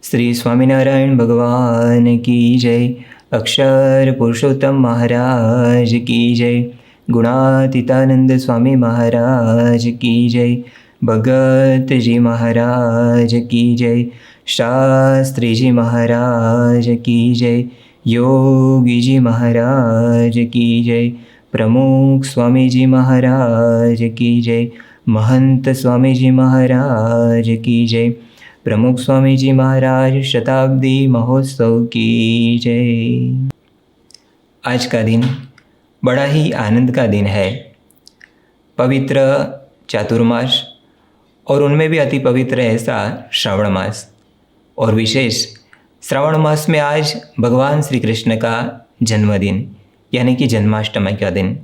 श्री स्वामीनारायण भगवान की जय। अक्षर पुरुषोत्तम महाराज की जय। गुणातीतानंद स्वामी महाराज की जय। भगत जी महाराज की जय। शास्त्री जी महाराज की जय। योगी जी महाराज की जय। प्रमुख स्वामी जी महाराज की जय। महंत स्वामी जी महाराज की जय। प्रमुख स्वामी जी महाराज शताब्दी महोत्सव की जय। आज का दिन बड़ा ही आनंद का दिन है। पवित्र चातुर्मास और उनमें भी अति पवित्र ऐसा श्रावण मास, और विशेष श्रावण मास में आज भगवान श्री कृष्ण का जन्मदिन यानी कि जन्माष्टमी का दिन।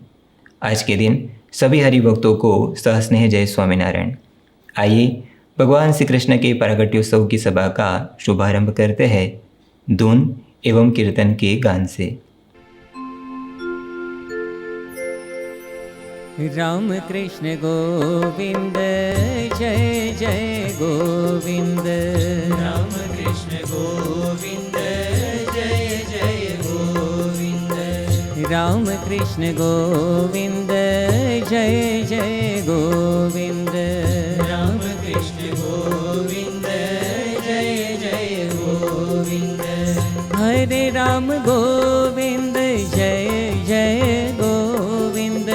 आज के दिन सभी हरि भक्तों को सहस्नेह जय स्वामीनारायण। आइए भगवान श्री कृष्ण के प्रागट्योत्सव की सभा का शुभारंभ करते हैं धुन एवं कीर्तन के गान से। राम कृष्ण गोविंद जय जय गोविंद। राम कृष्ण गोविंद जय जय गोविंद। राम कृष्ण गोविंद जय जय गोविंद। राम कृष्ण गोविंद जय जय गोविंद। हरे राम गोविंद जय जय गोविंद।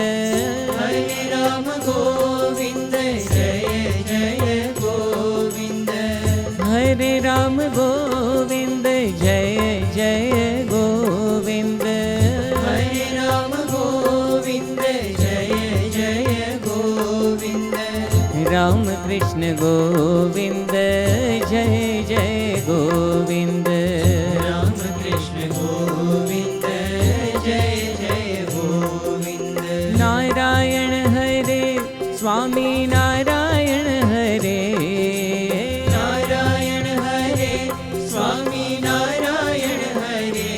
हरे राम गोविंद जय जय गोविंद। हरे राम गोविंद जय जय गोविंद। हरे राम गोविंद जय जय गोविंद। राम कृष्ण गोविंद जय जय गोविंद। राम कृष्ण गोविंद जय जय गोविंद। नारायण हरे स्वामी नारायण हरे। नारायण हरे स्वामी नारायण हरे।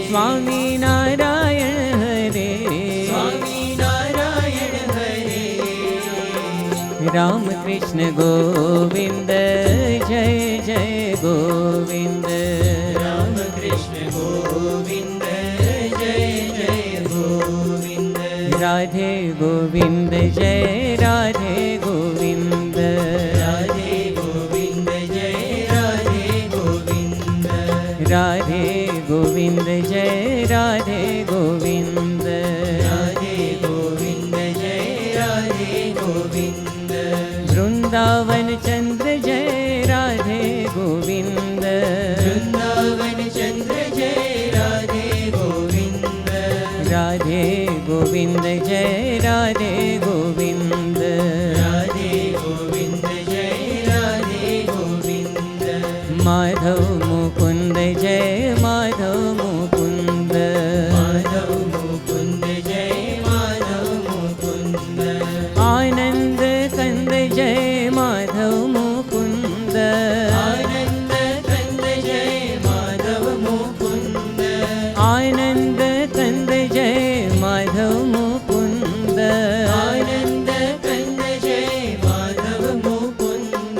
स्वामी नारायण हरे। स्वामी नारायण हरे। राम कृष्ण गोविंद जय जय गोविंद। राम कृष्ण गोविंद जय जय गोविंद। राधे गोविंद जय राधे गोविंद। राधे गोविंद जय राधे गोविंद। राधे गोविंद जय राधे गोविंद। राधे गोविंद जय राधे गोविंद। वृंदावन चंद्र जय राधे गोविंद। वृंदावन चंद्र जय राधे गोविंद। राधे गोविंद जय राधे गोविंद। राधे गोविंद जय राधे गोविंद। माधव मुकुंद जय माधव मुकुंद। माधव मुकुंद जय माधव मुकुंद। आनंद कंद जय माधव मुकुंद। आनंद कंद जय माधव मुकुंद। आनंद कंद जय माधव मुकुंद। आनंद कंद जय माधव मुकुंद।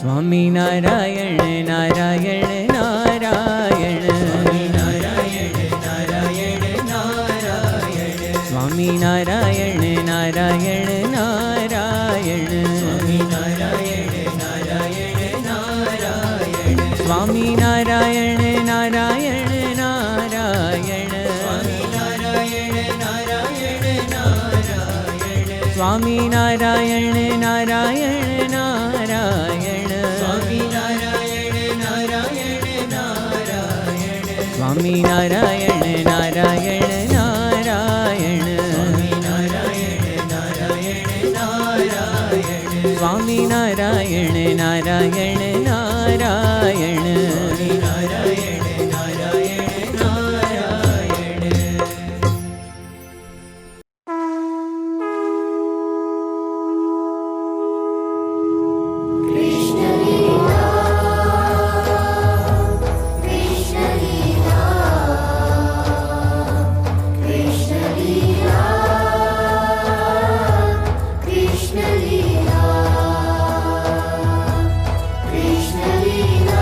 स्वामी नारायण नारायण नारायण। नारायण नारायण नारायण। स्वामी नारायण नारायण नारायण। नारायण नारायण नारायण। स्वामी नारायण नारायण नारायण। नारायण नारायण नारायण। स्वामी नारायण नारायण नारायण। स्वामी नारायण नारायण नारायण। स्वामी नारायण नारायण नारायण। नारायण नारायण नारायण। स्वामी नारायण नारायण नारायण। नारायण नारायण नारायण। Krishna Lila,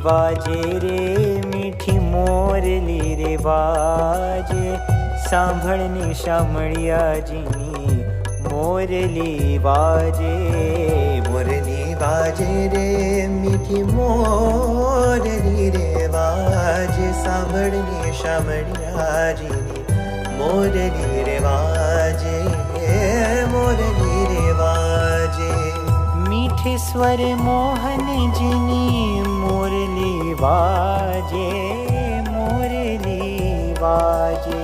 वाजे रे मीठी मोरली रे वाजे, सांभळनी शामळिया जीनी मोरली वाजे। मुरली बाजे रे मीठी मोरली रे वाजे, सांभळनी शामळिया जीनी मोरली रे वाजे, मोरली रे वाजे। मीठे स्वर मोहन जिनी मोरली वाजे, मोरली वाजे।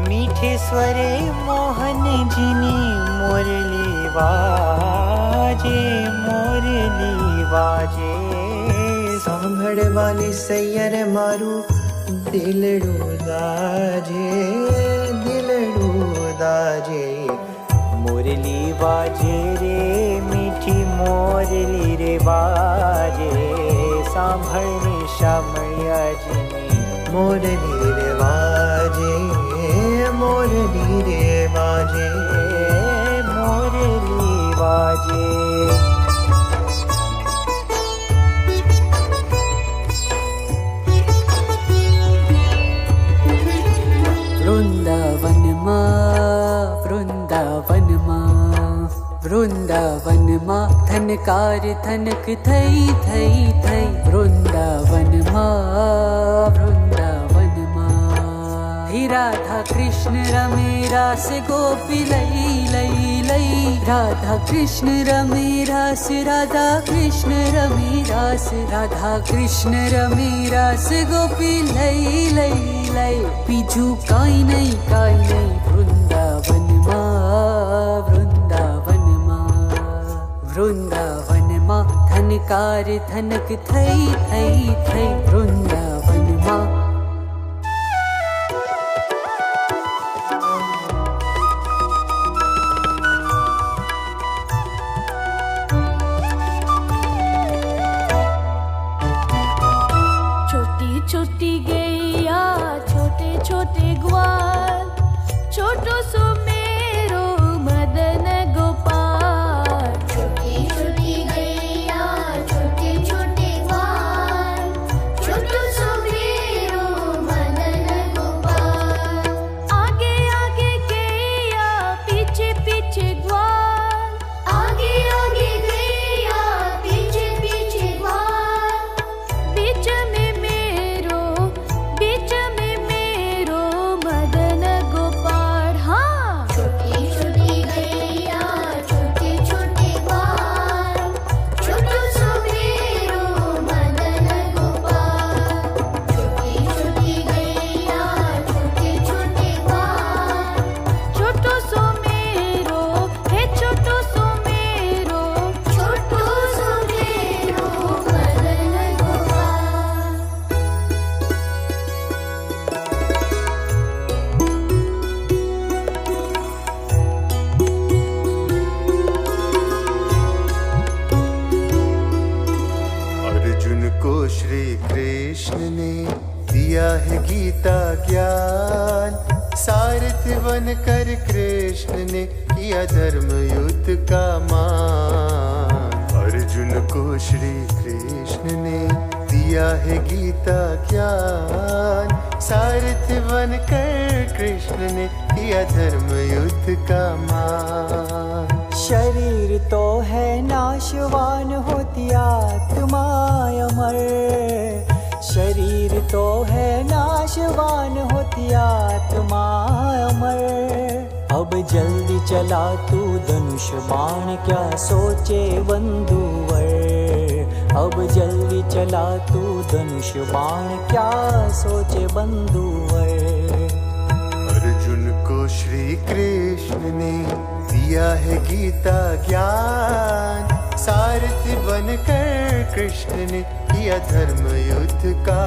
मीठे स्वरे मोहन जिनी मोरली वाजे, मोरली वाजे। सांभळवाली सैयर मारू दिलड़ू दाजे, दिलड़ू दाजे। मोरली वाजे रे मीठी मोरली रे वाजे, सांभळनी शामळिया जिनी मोरली रे वाजे, मोरली रे वाजे, मोरली वाजे। वृंदावन मा, वृंदावन मा, वृंदावन मा थनकार थनक थई थई थई। वृंदावन मा, वृंदावन मा। ही राधा कृष्ण रमे रास गोपी लई लई लई। राधा कृष्ण रमे रास, राधा कृष्ण रमे रास, राधा कृष्ण रमे रास गोपी लई लई लई। बीजू काई नहीं वृंदावन मा, वृंदावन मा, वृंदावन मा थनकार थनक थई थई थई। वृंदावन मा। छोटी छोटी गैया, छोटे छोटे ग्वाल, छोटो सो मेरो मदन गोपाल। छोटी छोटी गैया, छोटे छोटे ग्वाल, छोटो सो मेरो मदन गोपाल। आगे आगे गैया, पीछे पीछे ग्वाल, आगे आगे गैया, पीछे पीछे ग्वाल। बीच में मेरो, बीच में मेरो मदन गोपाल। हाँ, छोटी छोटी गैया, छोटे छोटे ग्वाल, छोटो सो मेरो मदन गोपाल। छोटी छोटी गैया, छोटे छोटे ग्वाल, छोटो सो मेरो, हे छोटो सो मेरो। छोटो सो मेरो मदन गोपाल। अर्जुन को श्री कृष्ण ने दिया है गीता ज्ञान, सारथी बनकर कृष्ण ने किया धर्म युद्ध का मान। अर्जुन को श्री कृष्ण ने दिया है गीता ज्ञान, सारथी बनकर कृष्ण ने किया धर्म युद्ध का मान। शरीर तो है नाशवान होती आत्मा अमर, शरीर तो है नाशवान होती आत्मा अमर। अब जल्दी चला तू धनुष बाण, क्या सोचे बंधुवर। अब जल्दी चला तू धनुष बाण, क्या सोचे बंधुवर। अर्जुन को श्री कृष्ण ने दिया है गीता ज्ञान, सारथी बनकर कृष्ण ने किया धर्म युद्ध का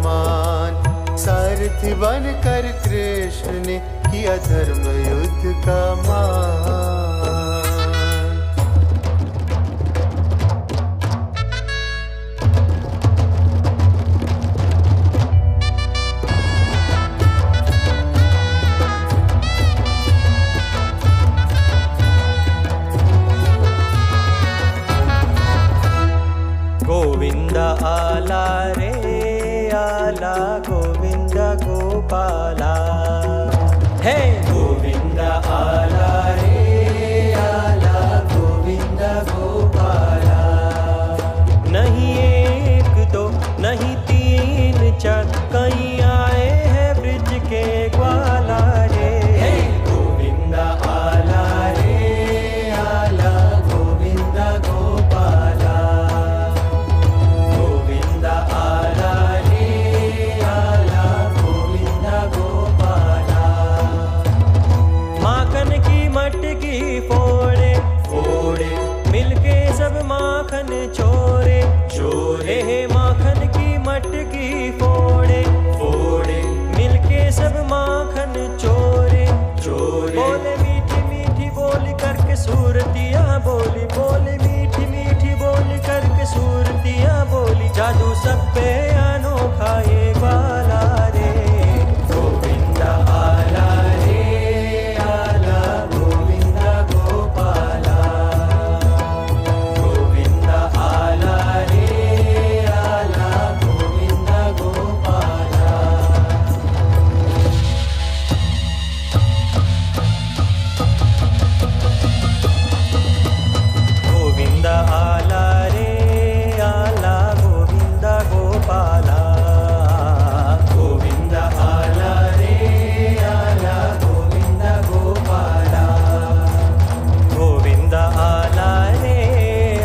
मान। सारथी बनकर कृष्ण ने किया धर्म युद्ध का मान। गोविंद आला रे आला गोविंद गोपाला। हे गोविंद आला रे आला गोविंद गोपाला। नहीं एक दो नहीं तीन चार कहीं आए हैं ब्रिज के ग्वाला रे। हे गोविंद आला रे आला गोविंद गोपाला। गोविंद आला रे आला गोविंद गोपाला। माखन की मटकी फोड़े फोड़े मिलके सब माखन चोरे चोरे। माखन की मटकी फोड़े फोड़े मिलके सब माखन चोरे चोरे। बोले मीठी मीठी बोली करके सूरतियाँ बोली। बोले मीठी मीठी बोली करके सूरतियाँ बोली। जादू सब पे अनोखा ये वाला रे। गोविंद आला रे आला गोविंद गोपाला। गोविंद आला रे आला गोविंद गोपाला। गोविंद आला रे आला गोविंद गोपाला। गोविंद आला रे आला गोविंद गोपाला। गोविंद आला रे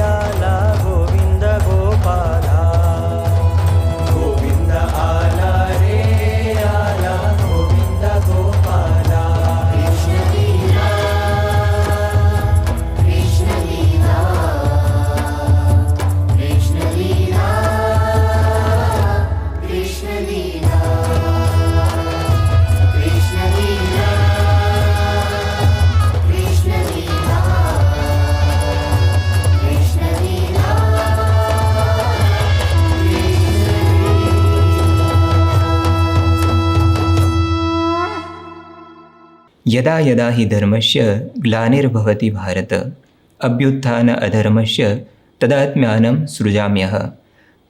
आला गोविंद गोपाला। गोविंद आला रे आला गोविंद गोपाला। कृष्ण लीला कृष्ण लीला कृष्ण लीला कृष्ण लीला कृष्ण लीला कृष्ण लीला कृष्ण लीला। यदा यदा हि धर्मस्य ग्लानिर्भवति भारत अभ्युत्थान अधर्मस्य तदात्म्यानं सृजाम्यः।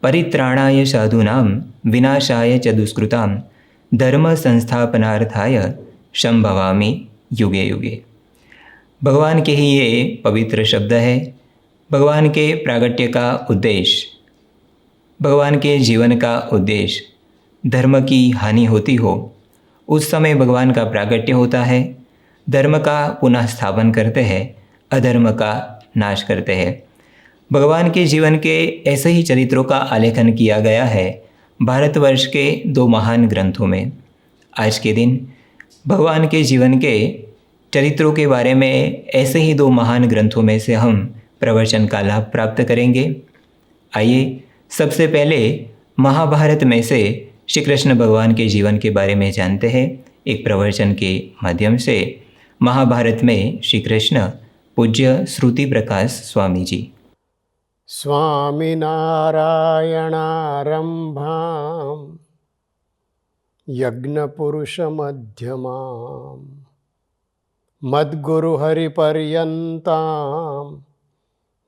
परित्राणाय साधूनां विनाशाय च दुष्कृतां धर्म संस्थापनार्थाय संभवामि युगे युगे। भगवान के ही ये पवित्र शब्द है। भगवान के प्रागट्य का उद्देश्य, भगवान के जीवन का उद्देश्य धर्म की हानि होती हो उस समय भगवान का प्रागट्य होता है। धर्म का पुनः स्थापन करते हैं, अधर्म का नाश करते हैं। भगवान के जीवन के ऐसे ही चरित्रों का आलेखन किया गया है भारतवर्ष के 2 महान ग्रंथों में। आज के दिन भगवान के जीवन के चरित्रों के बारे में ऐसे ही 2 महान ग्रंथों में से हम प्रवचन का लाभ प्राप्त करेंगे। आइए सबसे पहले महाभारत में से श्री कृष्ण भगवान के जीवन के बारे में जानते हैं एक प्रवचन के माध्यम से। महाभारत में श्री कृष्ण पूज्य श्रुति प्रकाश स्वामी जी। स्वामिनारायणारम्भां यज्ञपुरुषमध्यमां मद्गुरुहरिपर्यन्तां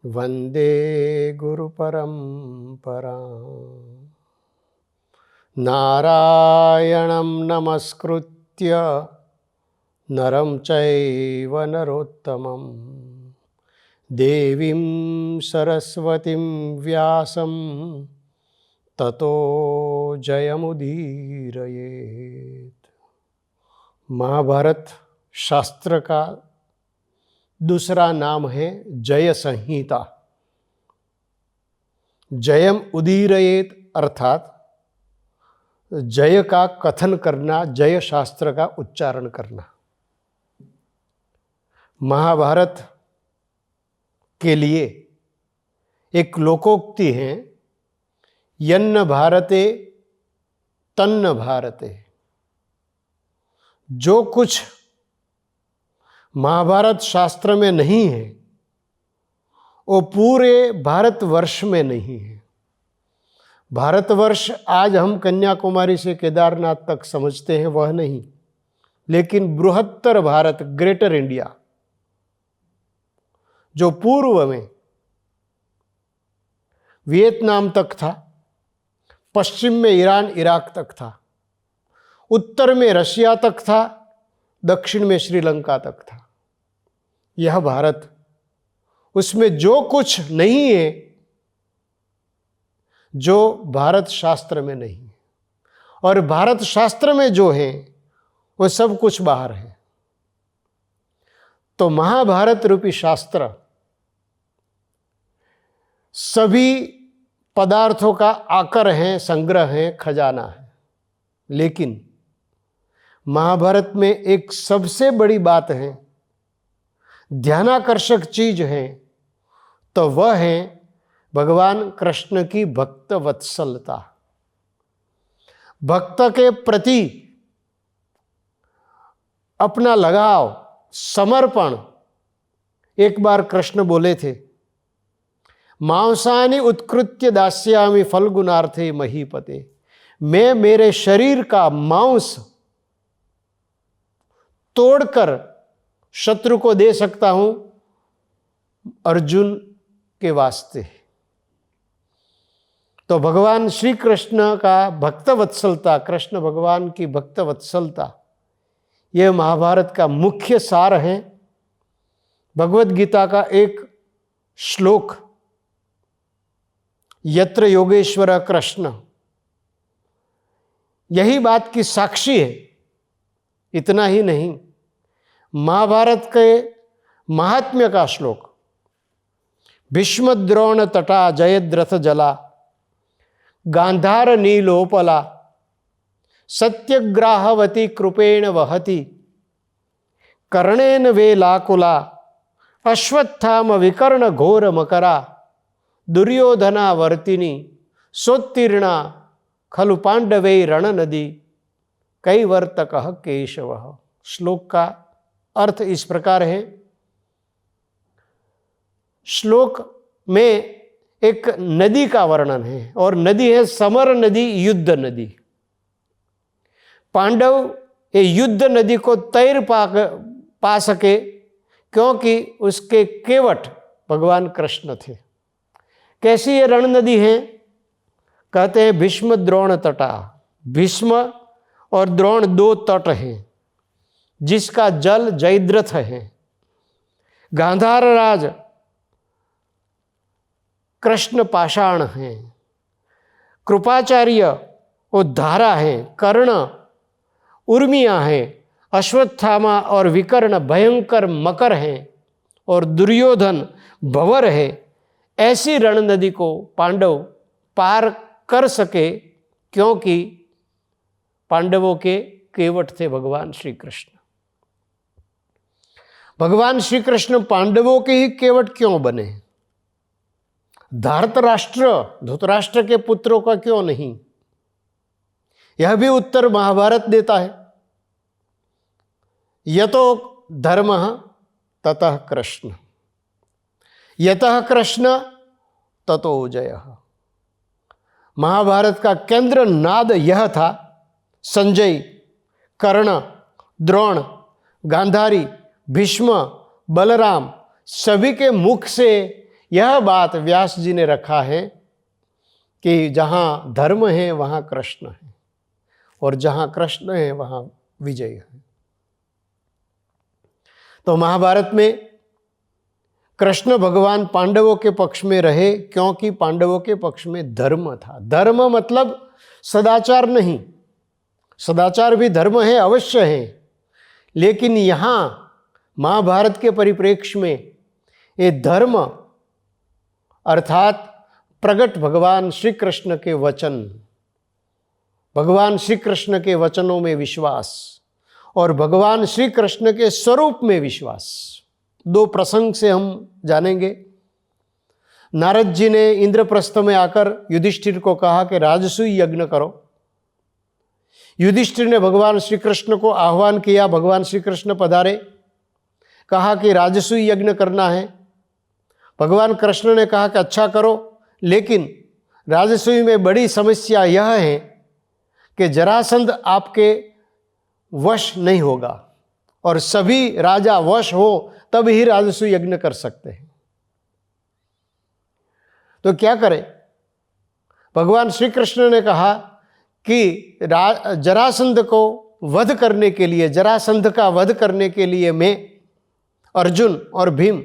वन्दे गुरुपरम्पराम्। नारायणं नमस्कृत्य नरं चैव नरोत्तमं देवीं सरस्वतीं व्यासं ततो जयमुदीरयेत्। महाभारत शास्त्र का दूसरा नाम है जय संहिता। जयम उदीरयेत अर्थात जय का कथन करना, जय शास्त्र का उच्चारण करना। महाभारत के लिए एक लोकोक्ति है, यन्न भारते तन्न भारते। जो कुछ महाभारत शास्त्र में नहीं है वो पूरे भारतवर्ष में नहीं है। भारतवर्ष आज हम कन्याकुमारी से केदारनाथ तक समझते हैं वह नहीं, लेकिन बृहत्तर भारत, ग्रेटर इंडिया, जो पूर्व में वियतनाम तक था, पश्चिम में ईरान इराक तक था, उत्तर में रशिया तक था, दक्षिण में श्रीलंका तक था। यह भारत, उसमें जो कुछ नहीं है जो भारत शास्त्र में नहीं है, और भारत शास्त्र में जो है वो सब कुछ बाहर है। तो महाभारत रूपी शास्त्र सभी पदार्थों का आकर है, संग्रह है, खजाना है। लेकिन महाभारत में एक सबसे बड़ी बात है, ध्यानाकर्षक चीज है, तो वह है भगवान कृष्ण की भक्त वत्सलता। भक्त के प्रति अपना लगाव, समर्पण। एक बार कृष्ण बोले थे, मांसानि उत्कृत्य दास्यामि फलगुणार्थे महीपते। मैं मेरे शरीर का मांस तोड़कर शत्रु को दे सकता हूं अर्जुन के वास्ते। तो भगवान श्री कृष्ण का भक्त वत्सलता, कृष्ण भगवान की भक्त वत्सलता, यह महाभारत का मुख्य सार है। भगवत गीता का एक श्लोक, यत्र योगेश्वर कृष्ण, यही बात की साक्षी है। इतना ही नहीं, महाभारत के महात्म्य का श्लोक, भीष्म द्रोण तटा जयद्रथ जला, गांधार नीलोपला, सत्यग्राहवती कृपेण वहति, कर्णेन वेलाकुला, अश्वत्थाम विकर्ण घोर मकरा, दुर्योधना वर्तिनी, सोत्तीर्णा खलु पांडवे रण नदी, कैवर्तक केशव। श्लोक का अर्थ इस प्रकार है। श्लोक में एक नदी का वर्णन है, और नदी है समर नदी, युद्ध नदी। पांडव ये युद्ध नदी को तैर पा सके क्योंकि उसके केवट भगवान कृष्ण थे। कैसी ये रण नदी है? कहते हैं भीष्म द्रोण तटा। भीष्म और द्रोण दो तट हैं जिसका जल जयद्रथ है। गांधार राज कृष्ण पाषाण हैं, कृपाचार्य वो धारा हैं, कर्ण उर्मियाँ हैं, अश्वत्थामा और विकर्ण भयंकर मकर हैं, और दुर्योधन भंवर है। ऐसी रण नदी को पांडव पार कर सके क्योंकि पांडवों के केवट थे भगवान श्री कृष्ण। भगवान श्री कृष्ण पांडवों के ही केवट क्यों बने? धृतराष्ट्र, धृतराष्ट्र के पुत्रों का क्यों नहीं? यह भी उत्तर महाभारत देता है। यतो धर्मः ततः कृष्ण, यतः कृष्ण ततो जयः। महाभारत का केंद्र नाद यह था। संजय, कर्ण, द्रोण, गांधारी, भीष्म, बलराम, सभी के मुख से यह बात व्यास जी ने रखा है कि जहाँ धर्म है वहाँ कृष्ण है, और जहाँ कृष्ण है वहाँ विजय है। तो महाभारत में कृष्ण भगवान पांडवों के पक्ष में रहे क्योंकि पांडवों के पक्ष में धर्म था। धर्म मतलब सदाचार नहीं, सदाचार भी धर्म है, अवश्य है, लेकिन यहाँ महाभारत के परिप्रेक्ष्य में ये धर्म अर्थात प्रगट भगवान श्री कृष्ण के वचन, भगवान श्री कृष्ण के वचनों में विश्वास और भगवान श्री कृष्ण के स्वरूप में विश्वास। दो प्रसंग से हम जानेंगे। नारद जी ने इंद्रप्रस्थ में आकर युधिष्ठिर को कहा कि राजसूय यज्ञ करो। युधिष्ठिर ने भगवान श्री कृष्ण को आह्वान किया, भगवान श्री कृष्ण पधारे, कहा कि राजसूय यज्ञ करना है। भगवान कृष्ण ने कहा कि अच्छा करो, लेकिन राजसूय में बड़ी समस्या यह है कि जरासंध आपके वश नहीं होगा, और सभी राजा वश हो तब ही राजसूय यज्ञ कर सकते हैं। तो क्या करें? भगवान श्री कृष्ण ने कहा कि जरासंध को वध करने के लिए, जरासंध का वध करने के लिए मैं, अर्जुन और भीम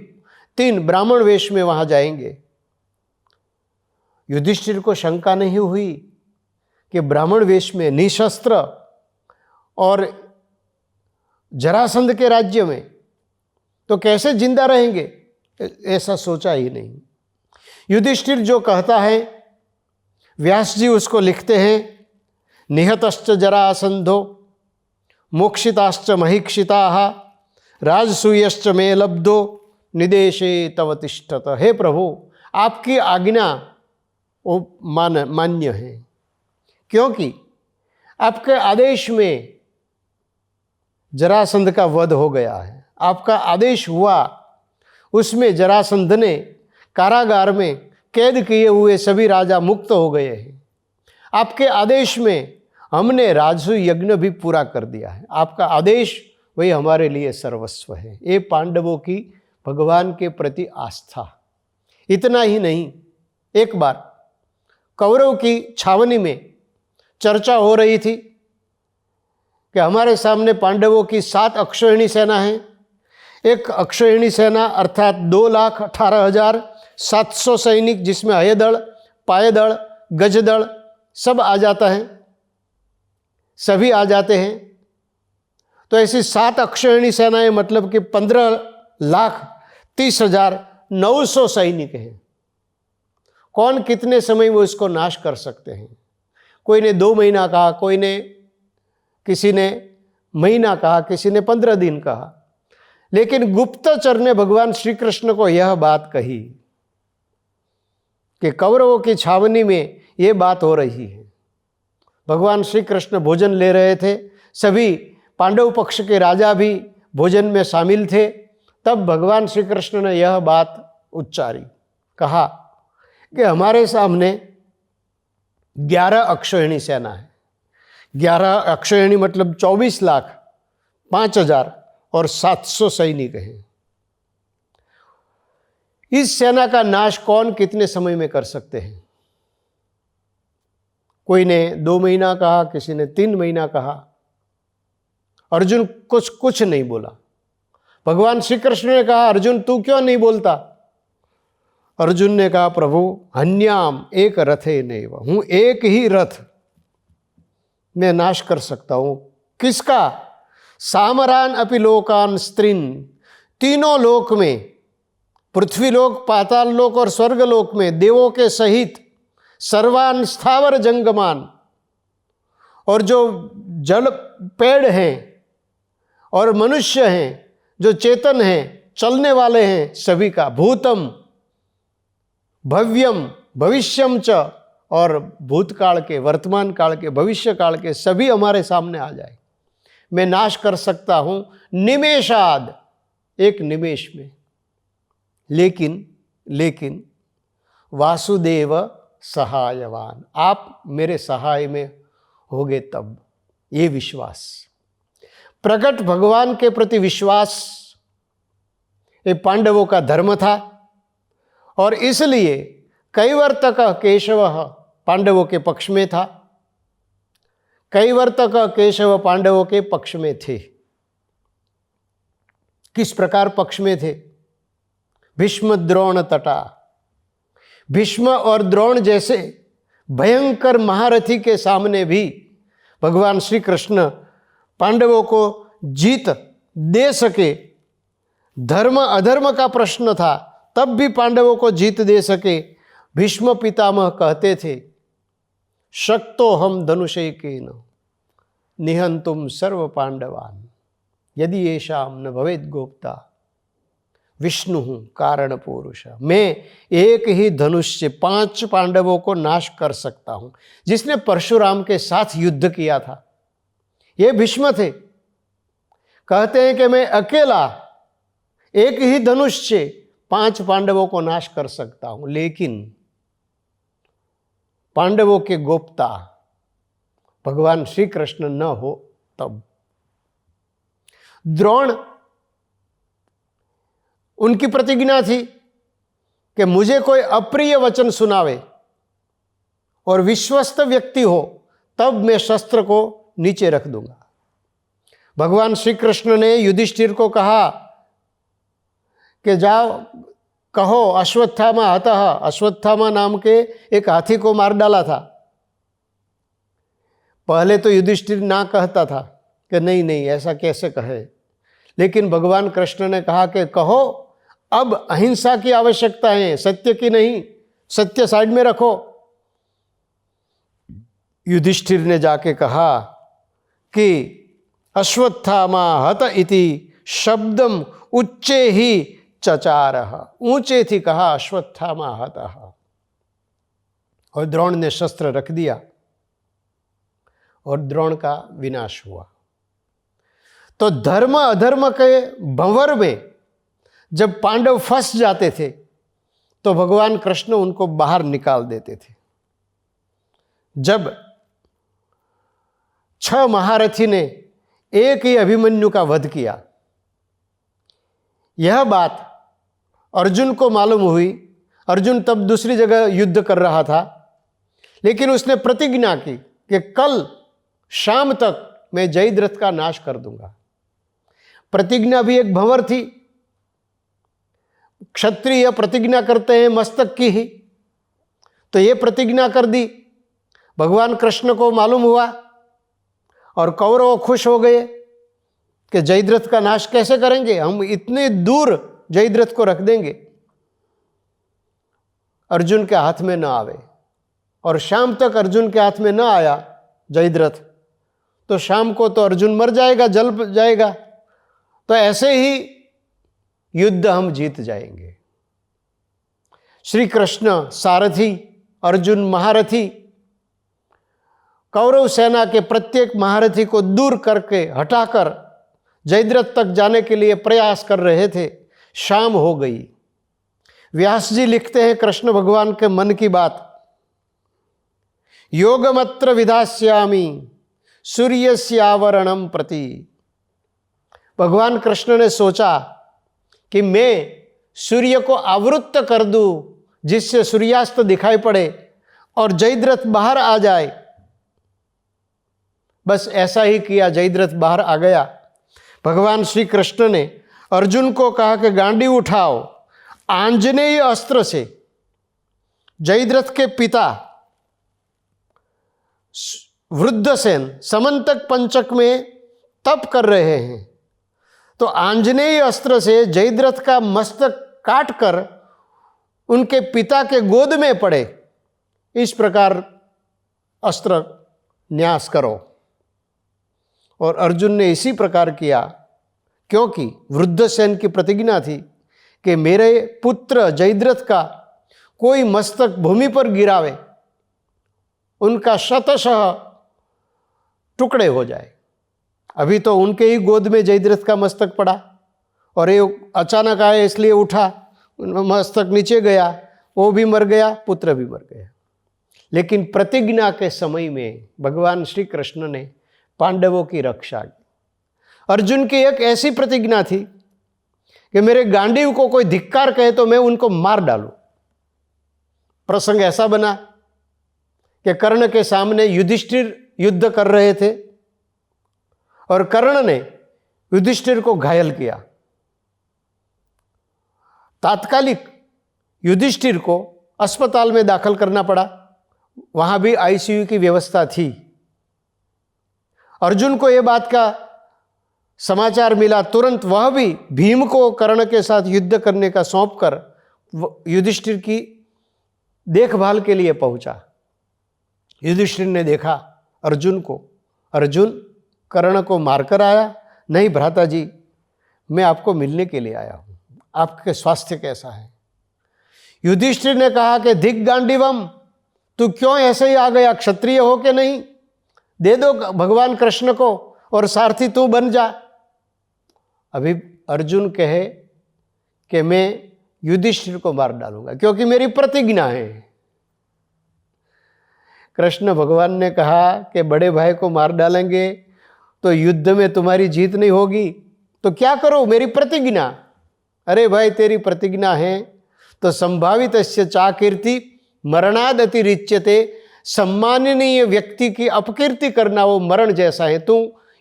3 ब्राह्मण वेश में वहां जाएंगे। युधिष्ठिर को शंका नहीं हुई कि ब्राह्मण वेश में निशस्त्र और जरासंध के राज्य में तो कैसे जिंदा रहेंगे, ऐसा सोचा ही नहीं। युधिष्ठिर जो कहता है, व्यास जी उसको लिखते हैं, निहतश्च जरासंधो मोक्षिताश्च महिक्षिताः राजसूयश्च मे लब्धो निदेशे तव तिष्ठत। हे प्रभु, आपकी आज्ञा वो मान्य है, क्योंकि आपके आदेश में जरासंध का वध हो गया है। आपका आदेश हुआ, उसमें जरासंध ने कारागार में कैद किए हुए सभी राजा मुक्त हो गए हैं। आपके आदेश में हमने राजसूय यज्ञ भी पूरा कर दिया है। आपका आदेश वही हमारे लिए सर्वस्व है। ये पांडवों की भगवान के प्रति आस्था। इतना ही नहीं, एक बार कौरव की छावनी में चर्चा हो रही थी कि हमारे सामने पांडवों की 7 अक्षौहिणी सेना है। एक अक्षौहिणी सेना अर्थात 2,18,700 सैनिक, जिसमें हयदल, पायदल, गजदल सब आ जाता है, सभी आ जाते हैं। तो ऐसी 7 अक्षौहिणी सेनाएं, मतलब कि 15,30,900 सैनिक हैं। कौन कितने समय में इसको नाश कर सकते हैं? कोई ने 2 महीना कहा, किसी ने महीना कहा, किसी ने 15 दिन कहा। लेकिन गुप्तचर ने भगवान श्री कृष्ण को यह बात कही कि कौरवों की छावनी में यह बात हो रही है। भगवान श्री कृष्ण भोजन ले रहे थे, सभी पांडव पक्ष के राजा भी भोजन में शामिल थे। तब भगवान श्री कृष्ण ने यह बात उच्चारी, कहा कि हमारे सामने 11 अक्षौहिणी सेना है। 11 अक्षौहिणी मतलब 24,05,700 सैनिक हैं। इस सेना का नाश कौन कितने समय में कर सकते हैं? कोई ने 2 महीना कहा, किसी ने 3 महीना कहा। अर्जुन कुछ नहीं बोला। भगवान श्री कृष्ण ने कहा, अर्जुन तू क्यों नहीं बोलता? अर्जुन ने कहा, प्रभु हन्याम एक रथे नैव, हूं एक ही रथ मैं नाश कर सकता हूं। किसका? सामरान अपि लोकान स्त्रीन, तीनों लोक में, पृथ्वी लोक, पाताल लोक और स्वर्ग लोक में, देवों के सहित सर्वान स्थावर जंगमान, और जो जल पेड़ हैं और मनुष्य हैं, जो चेतन हैं, चलने वाले हैं, सभी का, भूतम भव्यम भविष्यम च, और भूतकाल के, वर्तमान काल के, भविष्य काल के सभी हमारे सामने आ जाए। मैं नाश कर सकता हूं निमेषाद, एक निमेष में। लेकिन वासुदेव सहायवान, आप मेरे सहाय में होगे तब। ये विश्वास, प्रकट भगवान के प्रति विश्वास, ये पांडवों का धर्म था। और इसलिए कैवर्तक केशव पांडवों के पक्ष में था। कैवर्तक केशव पांडवों के पक्ष में थे। किस प्रकार पक्ष में थे? भीष्म द्रोण तटा, भीष्म और द्रोण जैसे भयंकर महारथी के सामने भी भगवान श्री कृष्ण पांडवों को जीत दे सके। धर्म अधर्म का प्रश्न था, तब भी पांडवों को जीत दे सके। भीष्म पितामह कहते थे, शक्तो हम धनुषैकेन निहंतुम सर्व पांडवान यदि येषाम न भवेद गोप्ता विष्णु कारण पुरुष। मैं एक ही धनुष से 5 पांडवों को नाश कर सकता हूं। जिसने परशुराम के साथ युद्ध किया था, ये भीष्म थे। कहते हैं कि मैं अकेला एक ही धनुष से 5 पांडवों को नाश कर सकता हूं। लेकिन पांडवों के गोप्ता भगवान श्री कृष्ण न हो तब। द्रोण, उनकी प्रतिज्ञा थी कि मुझे कोई अप्रिय वचन सुनावे और विश्वस्त व्यक्ति हो तब मैं शस्त्र को नीचे रख दूंगा। भगवान श्री कृष्ण ने युधिष्ठिर को कहा कि जाओ कहो अश्वत्थामा हतः, अश्वत्थामा नाम के एक हाथी को मार डाला था। पहले तो युधिष्ठिर ना कहता था कि नहीं नहीं ऐसा कैसे कहे, लेकिन भगवान कृष्ण ने कहा कि कहो अब अहिंसा की आवश्यकता है, सत्य की नहीं, सत्य साइड में रखो। युधिष्ठिर ने जाके कहा कि अश्वत्थामा हत इति शब्दम उच्चे ही चचारः, ऊंचे थी कहा अश्वत्थामा हतः, और द्रोण ने शस्त्र रख दिया और द्रोण का विनाश हुआ। तो धर्म अधर्म के भंवर में जब पांडव फंस जाते थे तो भगवान कृष्ण उनको बाहर निकाल देते थे। जब 6 महारथी ने एक ही अभिमन्यु का वध किया, यह बात अर्जुन को मालूम हुई। अर्जुन तब दूसरी जगह युद्ध कर रहा था, लेकिन उसने प्रतिज्ञा की कि कल शाम तक मैं जयद्रथ का नाश कर दूंगा। प्रतिज्ञा भी एक भंवर थी। क्षत्रिय प्रतिज्ञा करते हैं मस्तक की ही, तो ये प्रतिज्ञा कर दी। भगवान कृष्ण को मालूम हुआ और कौरव खुश हो गए कि जयद्रथ का नाश कैसे करेंगे, हम इतने दूर जयद्रथ को रख देंगे, अर्जुन के हाथ में न आवे। और शाम तक अर्जुन के हाथ में न आया जयद्रथ तो शाम को तो अर्जुन मर जाएगा, जल जाएगा। तो ऐसे ही युद्ध हम जीत जाएंगे। श्री कृष्ण सारथी, अर्जुन महारथी, कौरव सेना के प्रत्येक महारथी को दूर करके हटाकर जयद्रथ तक जाने के लिए प्रयास कर रहे थे। शाम हो गई। व्यास जी लिखते हैं कृष्ण भगवान के मन की बात, योगमत्र विधास्यामि सूर्यस्यावरणम प्रति। भगवान कृष्ण ने सोचा कि मैं सूर्य को आवृत्त कर दूं जिससे सूर्यास्त दिखाई पड़े और जयद्रथ बाहर आ जाए। बस ऐसा ही किया, जयद्रथ बाहर आ गया। भगवान श्री कृष्ण ने अर्जुन को कहा कि गांडी उठाओ, आंजनेय अस्त्र से जयद्रथ के पिता वृद्धसेन समंतक पंचक में तप कर रहे हैं, तो आंजनेय अस्त्र से जयद्रथ का मस्तक काटकर उनके पिता के गोद में पड़े, इस प्रकार अस्त्र न्यास करो। और अर्जुन ने इसी प्रकार किया, क्योंकि वृद्धसेन की प्रतिज्ञा थी कि मेरे पुत्र जयद्रथ का कोई मस्तक भूमि पर गिरावे, उनका शतशः टुकड़े हो जाए। अभी तो उनके ही गोद में जयद्रथ का मस्तक पड़ा और ये अचानक आया इसलिए उठा, मस्तक नीचे गया, वो भी मर गया, पुत्र भी मर गया। लेकिन प्रतिज्ञा के समय में भगवान श्री कृष्ण ने पांडवों की रक्षा की। अर्जुन की एक ऐसी प्रतिज्ञा थी कि मेरे गांडीव को कोई धिक्कार कहे तो मैं उनको मार डालूं। प्रसंग ऐसा बना कि कर्ण के सामने युधिष्ठिर युद्ध कर रहे थे और कर्ण ने युधिष्ठिर को घायल किया। तात्कालिक युधिष्ठिर को अस्पताल में दाखिल करना पड़ा, वहां भी आईसीयू की व्यवस्था थी। अर्जुन को यह बात का समाचार मिला, तुरंत वह भी भीम को कर्ण के साथ युद्ध करने का सौंपकर युधिष्ठिर की देखभाल के लिए पहुंचा। युधिष्ठिर ने देखा अर्जुन को, अर्जुन कर्ण को मारकर आया? नहीं भ्राता जी, मैं आपको मिलने के लिए आया हूं, आपके स्वास्थ्य कैसा है? युधिष्ठिर ने कहा कि धिक गांडीवम, तू क्यों ऐसे ही आ गया? क्षत्रिय हो के नहीं? दे दो भगवान कृष्ण को और सारथी तू बन जा। अभी अर्जुन कहे कि मैं युधिष्ठिर को मार डालूंगा क्योंकि मेरी प्रतिज्ञा है। कृष्ण भगवान ने कहा कि बड़े भाई को मार डालेंगे तो युद्ध में तुम्हारी जीत नहीं होगी, तो क्या करो? मेरी प्रतिज्ञा। अरे भाई तेरी प्रतिज्ञा है तो संभावित चा कीर्ति मरणाद अतिरिच्यते, सम्माननीय व्यक्ति की अपकीर्ति करना वो मरण जैसा है। तू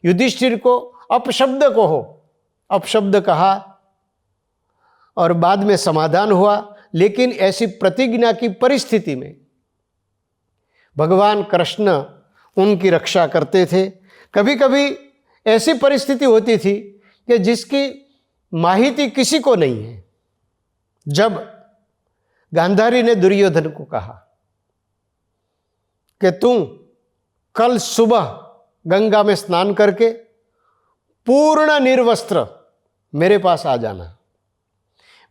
युधिष्ठिर को अपशब्द को हो, अपशब्द कहा और बाद में समाधान हुआ, लेकिन ऐसी प्रतिज्ञा की परिस्थिति में भगवान कृष्ण उनकी रक्षा करते थे। कभी कभी ऐसी परिस्थिति होती थी कि जिसकी माहिती किसी को नहीं है। जब गांधारी ने दुर्योधन को कहा कि तू कल सुबह गंगा में स्नान करके पूर्ण निर्वस्त्र मेरे पास आ जाना,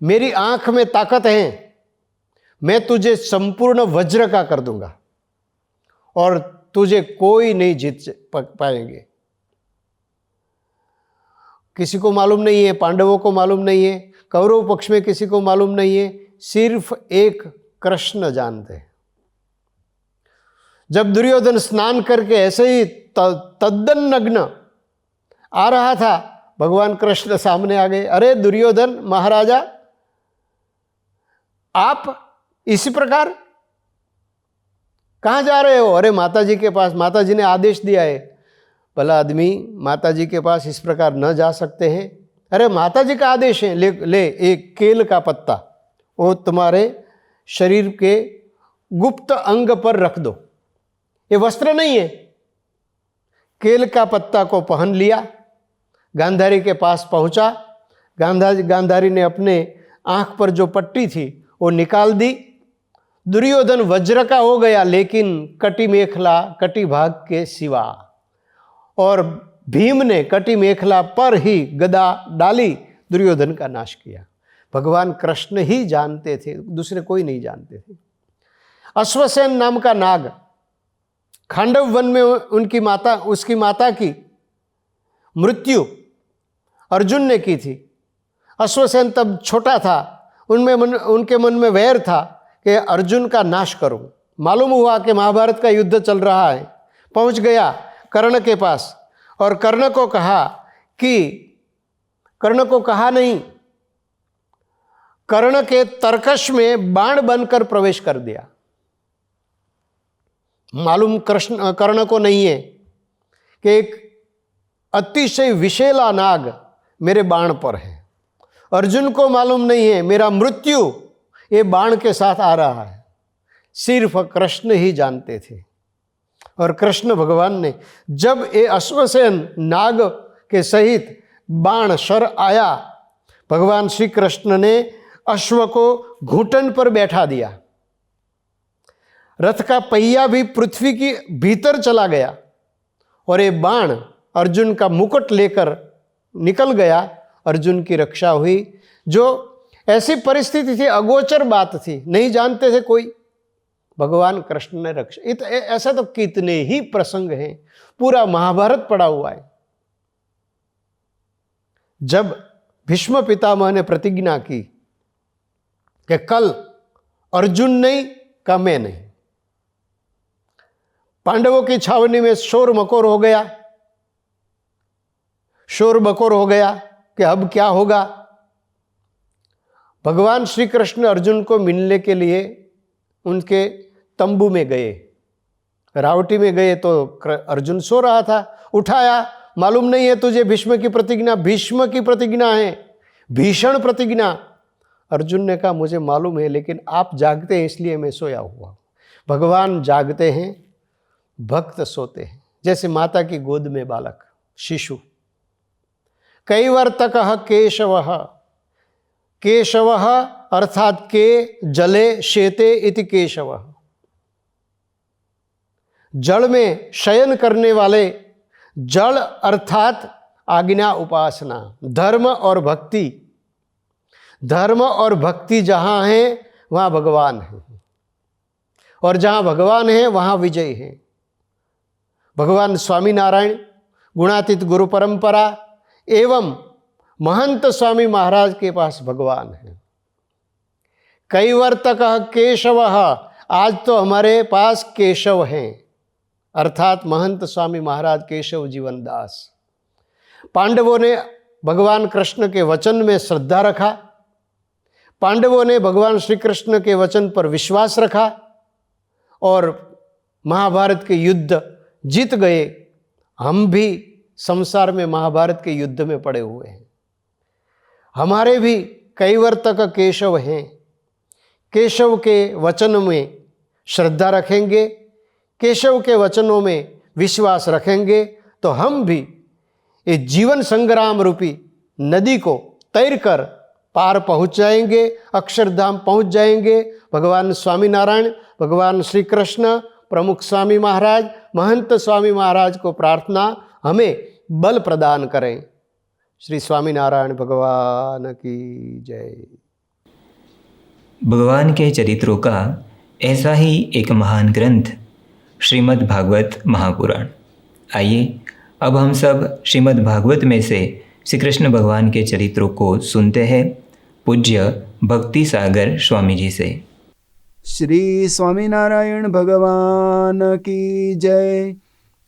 मेरी आंख में ताकत है, मैं तुझे संपूर्ण वज्र का कर दूंगा और तुझे कोई नहीं जीत पाएंगे। किसी को मालूम नहीं है, पांडवों को मालूम नहीं है, कौरव पक्ष में किसी को मालूम नहीं है, सिर्फ एक कृष्ण जानते हैं। जब दुर्योधन स्नान करके ऐसे ही तद्दन नग्न आ रहा था, भगवान कृष्ण सामने आ गए। अरे दुर्योधन महाराजा, आप इसी प्रकार कहाँ जा रहे हो? अरे माताजी के पास, माताजी ने आदेश दिया है। भला आदमी माताजी के पास इस प्रकार न जा सकते हैं? अरे माताजी का आदेश है, ले एक केल का पत्ता, वो तुम्हारे शरीर के गुप्त अंग पर रख दो। ये वस्त्र नहीं है। केल का पत्ता को पहन लिया, गांधारी के पास पहुंचा। गांधारी ने अपने आंख पर जो पट्टी थी वो निकाल दी। दुर्योधन वज्र का हो गया, लेकिन कटी मेखला कटी भाग के सिवा, और भीम ने कटी मेखला पर ही गदा डाली, दुर्योधन का नाश किया। भगवान कृष्ण ही जानते थे, दूसरे कोई नहीं जानते थे। अश्वसेन नाम का नाग, खांडव वन में उसकी माता की मृत्यु अर्जुन ने की थी। अश्वसेन तब छोटा था, उनके मन में वैर था कि अर्जुन का नाश करूं। मालूम हुआ कि महाभारत का युद्ध चल रहा है। पहुंच गया कर्ण के पास और कर्ण को कहा नहीं, कर्ण के तरकश में बाण बनकर प्रवेश कर दिया। मालूम कर्ण को नहीं है कि एक अतिशय विषैला नाग मेरे बाण पर है। अर्जुन को मालूम नहीं है मेरा मृत्यु ये बाण के साथ आ रहा है। सिर्फ कृष्ण ही जानते थे। और कृष्ण भगवान ने जब ये अश्वसेन नाग के सहित बाण शर आया, भगवान श्री कृष्ण ने अश्व को घुटन पर बैठा दिया। रथ का पहिया भी पृथ्वी की भीतर चला गया और ये बाण अर्जुन का मुकुट लेकर निकल गया। अर्जुन की रक्षा हुई। जो ऐसी परिस्थिति थी, अगोचर बात थी, नहीं जानते थे कोई, भगवान कृष्ण ने रक्षा। ऐसा तो कितने ही प्रसंग हैं, पूरा महाभारत पड़ा हुआ है। जब भीष्म पितामह ने प्रतिज्ञा की कि कल अर्जुन नहीं का मैं नहीं, पांडवों की छावनी में शोर मकोर हो गया कि अब क्या होगा। भगवान श्री कृष्ण अर्जुन को मिलने के लिए उनके तंबू में गए, रावटी में गए तो अर्जुन सो रहा था। उठाया, मालूम नहीं है तुझे भीष्म की प्रतिज्ञा? भीष्म की प्रतिज्ञा है, भीषण प्रतिज्ञा। अर्जुन ने कहा मुझे मालूम है, लेकिन आप जागते हैं इसलिए मैं सोया हुआ। भगवान जागते हैं, भक्त सोते हैं, जैसे माता की गोद में बालक शिशु। कैवर्तकः केशवः, केशवः अर्थात के जले शेते इति केशवः, जल में शयन करने वाले, जल अर्थात आज्ञा उपासना। धर्म और भक्ति जहाँ है वहाँ भगवान है, और जहाँ भगवान है वहाँ विजय है। भगवान स्वामी नारायण गुणातीत गुरु परंपरा एवं महंत स्वामी महाराज के पास भगवान है। कैवर्तकः केशवः, आज तो हमारे पास केशव हैं, अर्थात महंत स्वामी महाराज केशव जीवन दास। पांडवों ने भगवान कृष्ण के वचन में श्रद्धा रखा, पांडवों ने भगवान श्री कृष्ण के वचन पर विश्वास रखा और महाभारत के युद्ध जीत गए, हम भी संसार में महाभारत के युद्ध में पड़े हुए हैं। हमारे भी कैवर्तक केशव हैं। केशव के वचन में श्रद्धा रखेंगे, केशव के वचनों में विश्वास रखेंगे, तो हम भी ये जीवन संग्राम रूपी नदी को तैर कर पार पहुंच जाएंगे, अक्षरधाम पहुंच जाएंगे। भगवान स्वामीनारायण, भगवान श्री कृष्ण, प्रमुख स्वामी महाराज, महंत स्वामी महाराज को प्रार्थना हमें बल प्रदान करें। श्री स्वामीनारायण भगवान की जय। भगवान के चरित्रों का ऐसा ही एक महान ग्रंथ श्रीमद् भागवत महापुराण। आइए अब हम सब श्रीमद् भागवत में से श्री कृष्ण भगवान के चरित्रों को सुनते हैं पूज्य भक्ति सागर स्वामी जी से। श्री स्वामीनारायण भगवान की जय।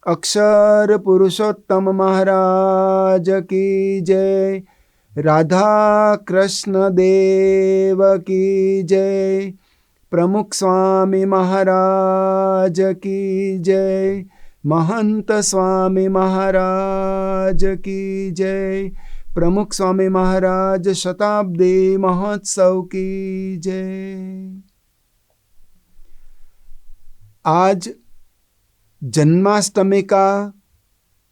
अक्षर पुरुषोत्तम महाराज की जय। राधा कृष्ण देव की जय। प्रमुख स्वामी महाराज की जय। महंत स्वामी महाराज की जय। प्रमुख स्वामी महाराज शताब्दी महोत्सव की जय। आज जन्माष्टमी का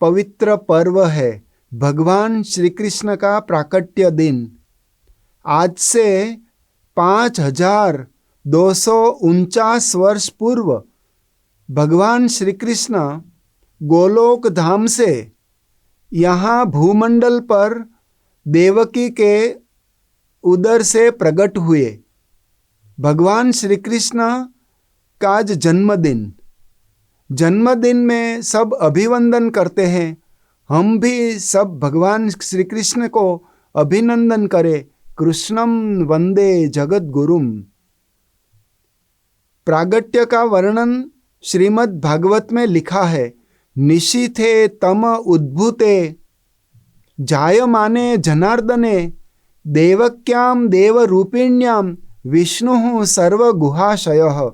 पवित्र पर्व है, भगवान श्री कृष्ण का प्राकट्य दिन। आज से 5249 वर्ष पूर्व भगवान श्री कृष्ण गोलोक धाम से यहाँ भूमंडल पर देवकी के उदर से प्रकट हुए। भगवान श्री कृष्ण का आज जन्मदिन में सब अभिवंदन करते हैं। हम भी सब भगवान श्री कृष्ण को अभिनंदन करें। कृष्णम वंदे जगत गुरुम। प्रागट्य का वर्णन श्रीमद् भागवत में लिखा है। निशीथे तम उद्भूते जायमाने जनार्दने देवक्याम देवरूपिण्याम विष्णु सर्वगुहाशयः।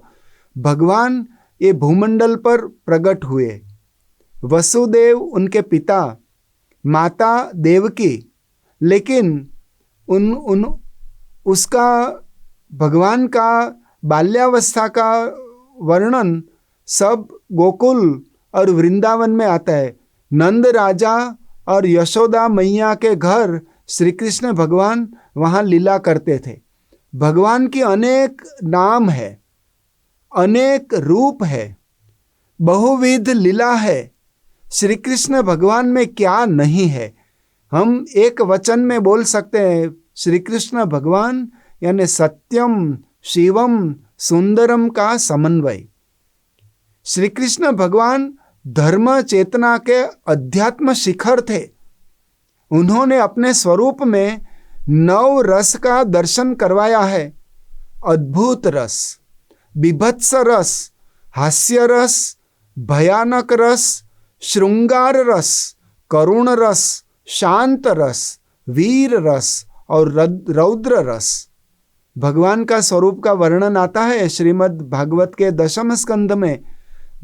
भगवान ये भूमंडल पर प्रकट हुए। वसुदेव उनके पिता, माता देवकी, लेकिन उसका भगवान का बाल्यावस्था का वर्णन सब गोकुल और वृंदावन में आता है। नंद राजा और यशोदा मैया के घर श्री कृष्ण भगवान वहाँ लीला करते थे। भगवान की अनेक नाम है, अनेक रूप है, बहुविध लीला है। श्री कृष्ण भगवान में क्या नहीं है। हम एक वचन में बोल सकते हैं, श्री कृष्ण भगवान यानी सत्यम शिवम सुंदरम का समन्वय। श्री कृष्ण भगवान धर्म चेतना के अध्यात्म शिखर थे। उन्होंने अपने स्वरूप में 9 रस का दर्शन करवाया है। अद्भुत रस, बीभत्स रस, हास्य रस, भयानक रस, श्रृंगार रस, करुण रस, शांत रस, वीर रस और रौद्र रस। भगवान का स्वरूप का वर्णन आता है श्रीमद् भागवत के 10वें स्कंध में।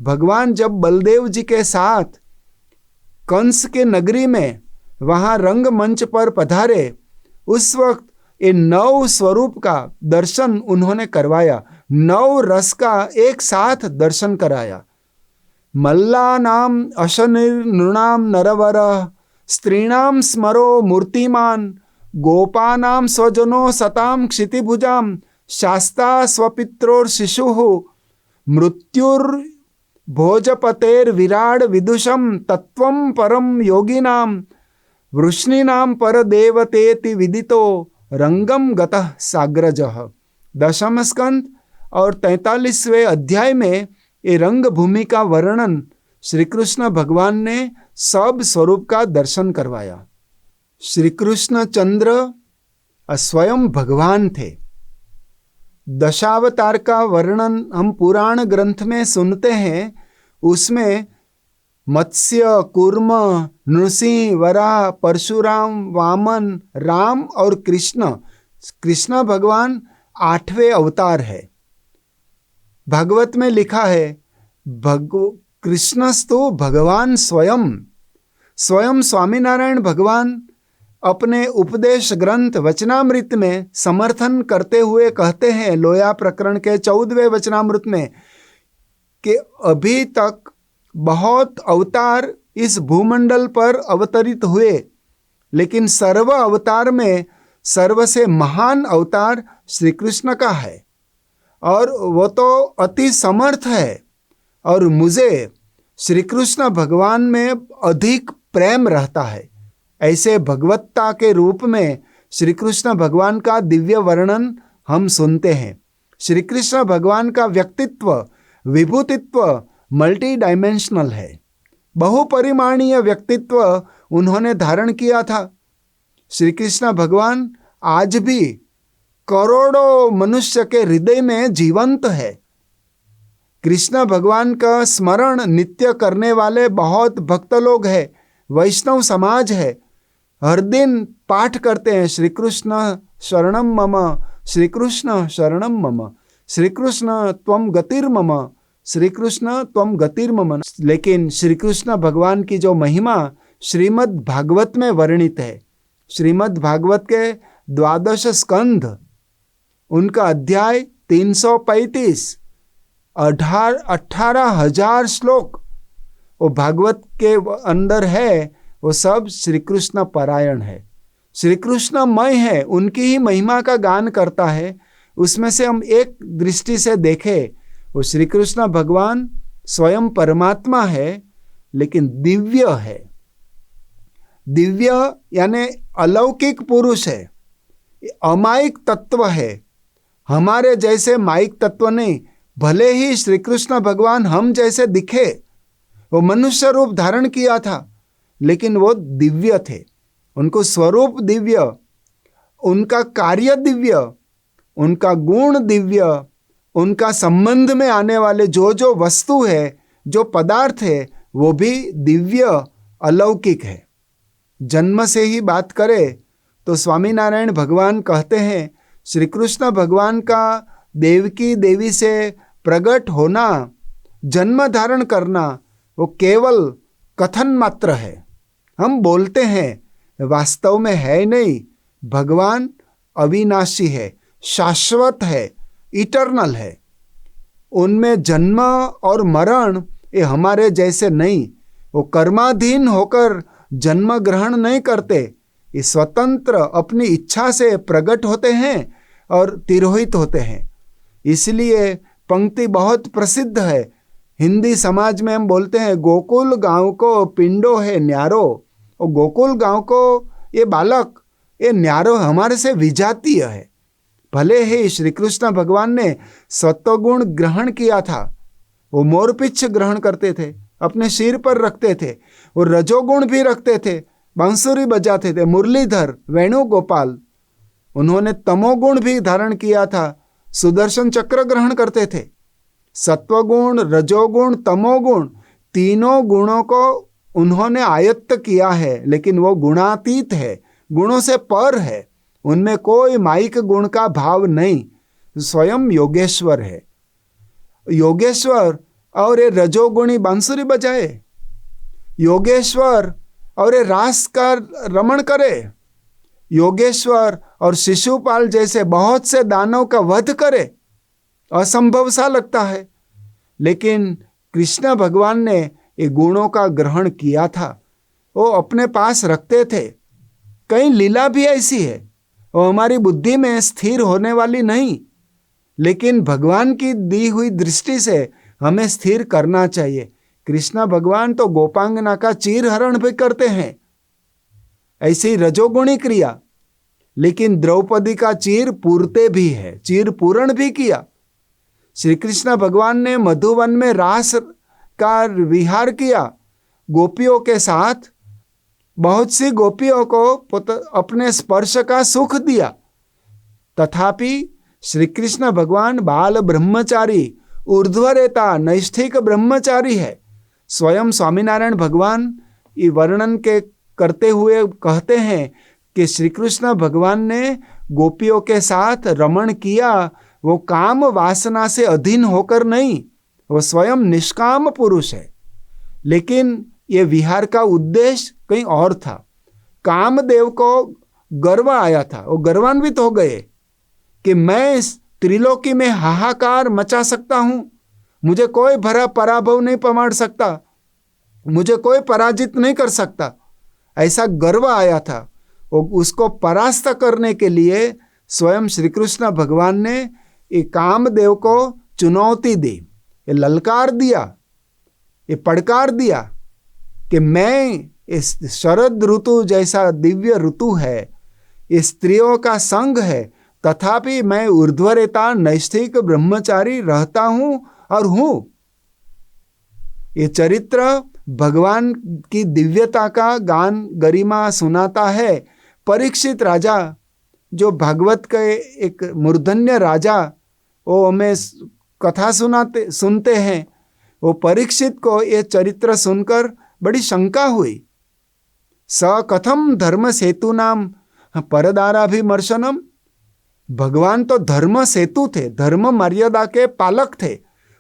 भगवान जब बलदेव जी के साथ कंस के नगरी में वहाँ रंगमंच पर पधारे, उस वक्त ये 9 स्वरूप का दर्शन उन्होंने करवाया। 9 रस का एक साथ दर्शन कराया। मल्लानाम अशनिर्नृणाम नरवर स्त्रीणाम स्मरो मूर्तिमान गोपानाम स्वजनो सताम क्षितिभुजाम शास्ता स्वपित्रोर शिशुः मृत्युर भोजपतेर विराड विदुषम तत्वम परम योगिनाम वृष्णीनाम परदेवतेति विदितो रंगम गतः साग्रजः। 10वां स्कंद और 43वें अध्याय में ये रंग भूमि का वर्णन श्री कृष्ण भगवान ने सब स्वरूप का दर्शन करवाया। श्री कृष्ण चंद्र स्वयं भगवान थे। दशावतार का वर्णन हम पुराण ग्रंथ में सुनते हैं। उसमें मत्स्य, कूर्म, नृसिंह, वराह, परशुराम, वामन, राम और कृष्ण भगवान 8वें अवतार है। भागवत में लिखा है कृष्णस्तु भगवान स्वयं स्वामीनारायण भगवान अपने उपदेश ग्रंथ वचनामृत में समर्थन करते हुए कहते हैं, लोया प्रकरण के 14वें वचनामृत में, कि अभी तक बहुत अवतार इस भूमंडल पर अवतरित हुए, लेकिन सर्व अवतार में सर्व से महान अवतार श्री कृष्ण का है और वो तो अति समर्थ है। और मुझे श्री कृष्ण भगवान में अधिक प्रेम रहता है। ऐसे भगवत्ता के रूप में श्री कृष्ण भगवान का दिव्य वर्णन हम सुनते हैं। श्री कृष्ण भगवान का व्यक्तित्व, विभूतित्व मल्टी डायमेंशनल है। बहुपरिमाणीय व्यक्तित्व उन्होंने धारण किया था। श्री कृष्ण भगवान आज भी करोड़ों मनुष्य के हृदय में जीवंत है। कृष्ण भगवान का स्मरण नित्य करने वाले बहुत भक्त लोग हैं, वैष्णव समाज है। हर दिन पाठ करते हैं, श्री कृष्ण शरणम मम, श्री कृष्ण शरणम मम, श्री कृष्ण त्वम गतिर्मम, श्री कृष्ण त्वम गतिर्मम। लेकिन श्री कृष्ण भगवान की जो महिमा श्रीमद् भागवत में वर्णित है, श्रीमद् भागवत के 12 स्कंध, उनका अध्याय 335, 18,000 श्लोक वो भागवत के अंदर है। वो सब श्री कृष्ण परायण है, श्री कृष्णमय है, उनकी ही महिमा का गान करता है। उसमें से हम एक दृष्टि से देखें, वो श्री कृष्ण भगवान स्वयं परमात्मा है, लेकिन दिव्य है। दिव्य यानी अलौकिक पुरुष है, अमायिक तत्व है, हमारे जैसे मायिक तत्व नहीं। भले ही श्री कृष्ण भगवान हम जैसे दिखे, वो मनुष्य रूप धारण किया था, लेकिन वो दिव्य थे। उनको स्वरूप दिव्य, उनका कार्य दिव्य, उनका गुण दिव्य, उनका संबंध में आने वाले जो वस्तु है, जो पदार्थ है, वो भी दिव्य अलौकिक है। जन्म से ही बात करें तो स्वामीनारायण भगवान कहते हैं, श्री कृष्ण भगवान का देवकी देवी से प्रकट होना, जन्म धारण करना, वो केवल कथन मात्र है। हम बोलते हैं, वास्तव में है नहीं। भगवान अविनाशी है, शाश्वत है, इटर्नल है। उनमें जन्म और मरण ये हमारे जैसे नहीं। वो कर्माधीन होकर जन्म ग्रहण नहीं करते, ये स्वतंत्र अपनी इच्छा से प्रकट होते हैं और तिरोहित होते हैं। इसलिए पंक्ति बहुत प्रसिद्ध है। हिंदी समाज में हम बोलते हैं, गोकुल गांव को पिंडो है न्यारो। और गोकुल गांव को ये बालक, ये न्यारो हमारे से विजातीय है। भले ही श्री कृष्ण भगवान ने सत्वगुण ग्रहण किया था, वो मोरपिच्छ ग्रहण करते थे, अपने सिर पर रखते थे। वो रजोगुण भी रखते थे, बांसुरी बजाते थे, मुरलीधर, वेणुगोपाल। उन्होंने तमोगुण भी धारण किया था, सुदर्शन चक्र ग्रहण करते थे। सत्वगुण, रजोगुण, तमोगुण, तीनों गुणों को उन्होंने आयत्त किया है, लेकिन वो गुणातीत है, गुणों से पर है। उनमें कोई माइक गुण का भाव नहीं, स्वयं योगेश्वर है। योगेश्वर और ये रजोगुणी बांसुरी बजाए, योगेश्वर और ये रास का रमण करे, योगेश्वर और शिशुपाल जैसे बहुत से दानव का वध करे, असंभव सा लगता है। लेकिन कृष्ण भगवान ने ये गुणों का ग्रहण किया था, वो अपने पास रखते थे। कई लीला भी ऐसी है, वो हमारी बुद्धि में स्थिर होने वाली नहीं, लेकिन भगवान की दी हुई दृष्टि से हमें स्थिर करना चाहिए। कृष्ण भगवान तो गोपांगना का चीरहरण भी करते हैं, ऐसी रजोगुणी क्रिया, लेकिन द्रौपदी का चीर पूरते भी है, चीर पूरण भी किया। श्री कृष्ण भगवान ने मधुवन में रास का विहार किया गोपियों के साथ, बहुत सी गोपियों को अपने स्पर्श का सुख दिया। तथापि श्री कृष्ण भगवान बाल ब्रह्मचारी, ऊर्ध्वरेता, नैष्ठिक ब्रह्मचारी है। स्वयं स्वामीनारायण भगवान ये वर्णन के करते हुए कहते हैं कि श्री कृष्ण भगवान ने गोपियों के साथ रमण किया, वो काम वासना से अधीन होकर नहीं, वो स्वयं निष्काम पुरुष है, लेकिन ये विहार का उद्देश्य कहीं और था। कामदेव को गर्व आया था, वो गर्वान्वित हो गए कि मैं इस त्रिलोकी में हाहाकार मचा सकता हूं, मुझे कोई भरा पराभव नहीं पमाड़ सकता, मुझे कोई पराजित नहीं कर सकता, ऐसा गर्व आया था। वो उसको परास्त करने के लिए स्वयं श्री कृष्ण भगवान ने ये कामदेव को चुनौती दी, ये ललकार दिया, ये पड़कार दिया कि मैं इस शरद ऋतु जैसा दिव्य ऋतु है, ये स्त्रियों का संग है, तथापि मैं ऊर्ध्वरेता नैष्ठिक ब्रह्मचारी रहता हूं और हूं। ये चरित्र भगवान की दिव्यता का गान गरिमा सुनाता है। परीक्षित राजा, जो भागवत के एक मूर्धन्य राजा, वो हमें कथा सुनते हैं, वो परीक्षित को ये चरित्र सुनकर बड़ी शंका हुई। स कथम धर्म सेतु नाम परदाराभिमर्शनम। भगवान तो धर्म सेतु थे, धर्म मर्यादा के पालक थे,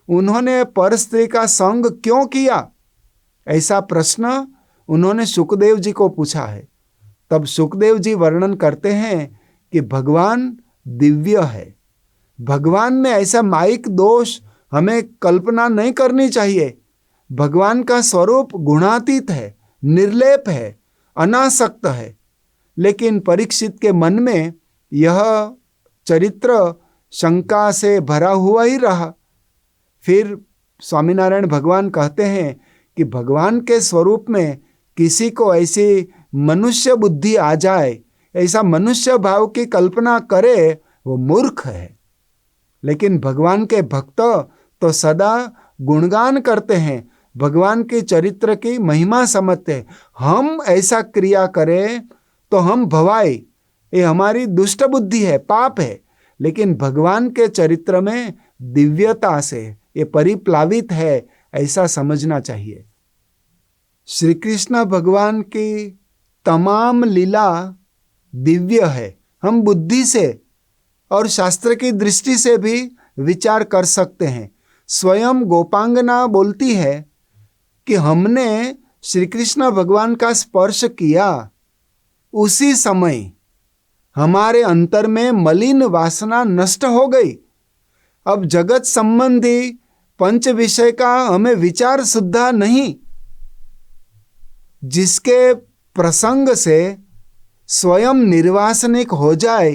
उन्होंने पर स्त्री का संग क्यों किया? ऐसा प्रश्न उन्होंने सुखदेव जी को पूछा है। तब सुखदेव जी वर्णन करते हैं कि भगवान दिव्य है, भगवान में ऐसा माइक दोष हमें कल्पना नहीं करनी चाहिए। भगवान का स्वरूप गुणातीत है, निर्लेप है, अनासक्त है। लेकिन परीक्षित के मन में यह चरित्र शंका से भरा हुआ ही रहा। फिर स्वामीनारायण भगवान कहते हैं कि भगवान के स्वरूप में किसी को ऐसी मनुष्य बुद्धि आ जाए, ऐसा मनुष्य भाव की कल्पना करे, वो मूर्ख है। लेकिन भगवान के भक्त तो सदा गुणगान करते हैं, भगवान के चरित्र की महिमा समझते हैं। हम ऐसा क्रिया करें तो हम भवाई, ये हमारी दुष्ट बुद्धि है, पाप है। लेकिन भगवान के चरित्र में दिव्यता से ये परिप्लावित है, ऐसा समझना चाहिए। श्री कृष्ण भगवान की तमाम लीला दिव्य है। हम बुद्धि से और शास्त्र की दृष्टि से भी विचार कर सकते हैं। स्वयं गोपांगना बोलती है कि हमने श्री कृष्ण भगवान का स्पर्श किया, उसी समय हमारे अंतर में मलिन वासना नष्ट हो गई। अब जगत संबंधी पंच विषय का हमें विचार सुद्धा नहीं। जिसके प्रसंग से स्वयं निर्वासनिक हो जाए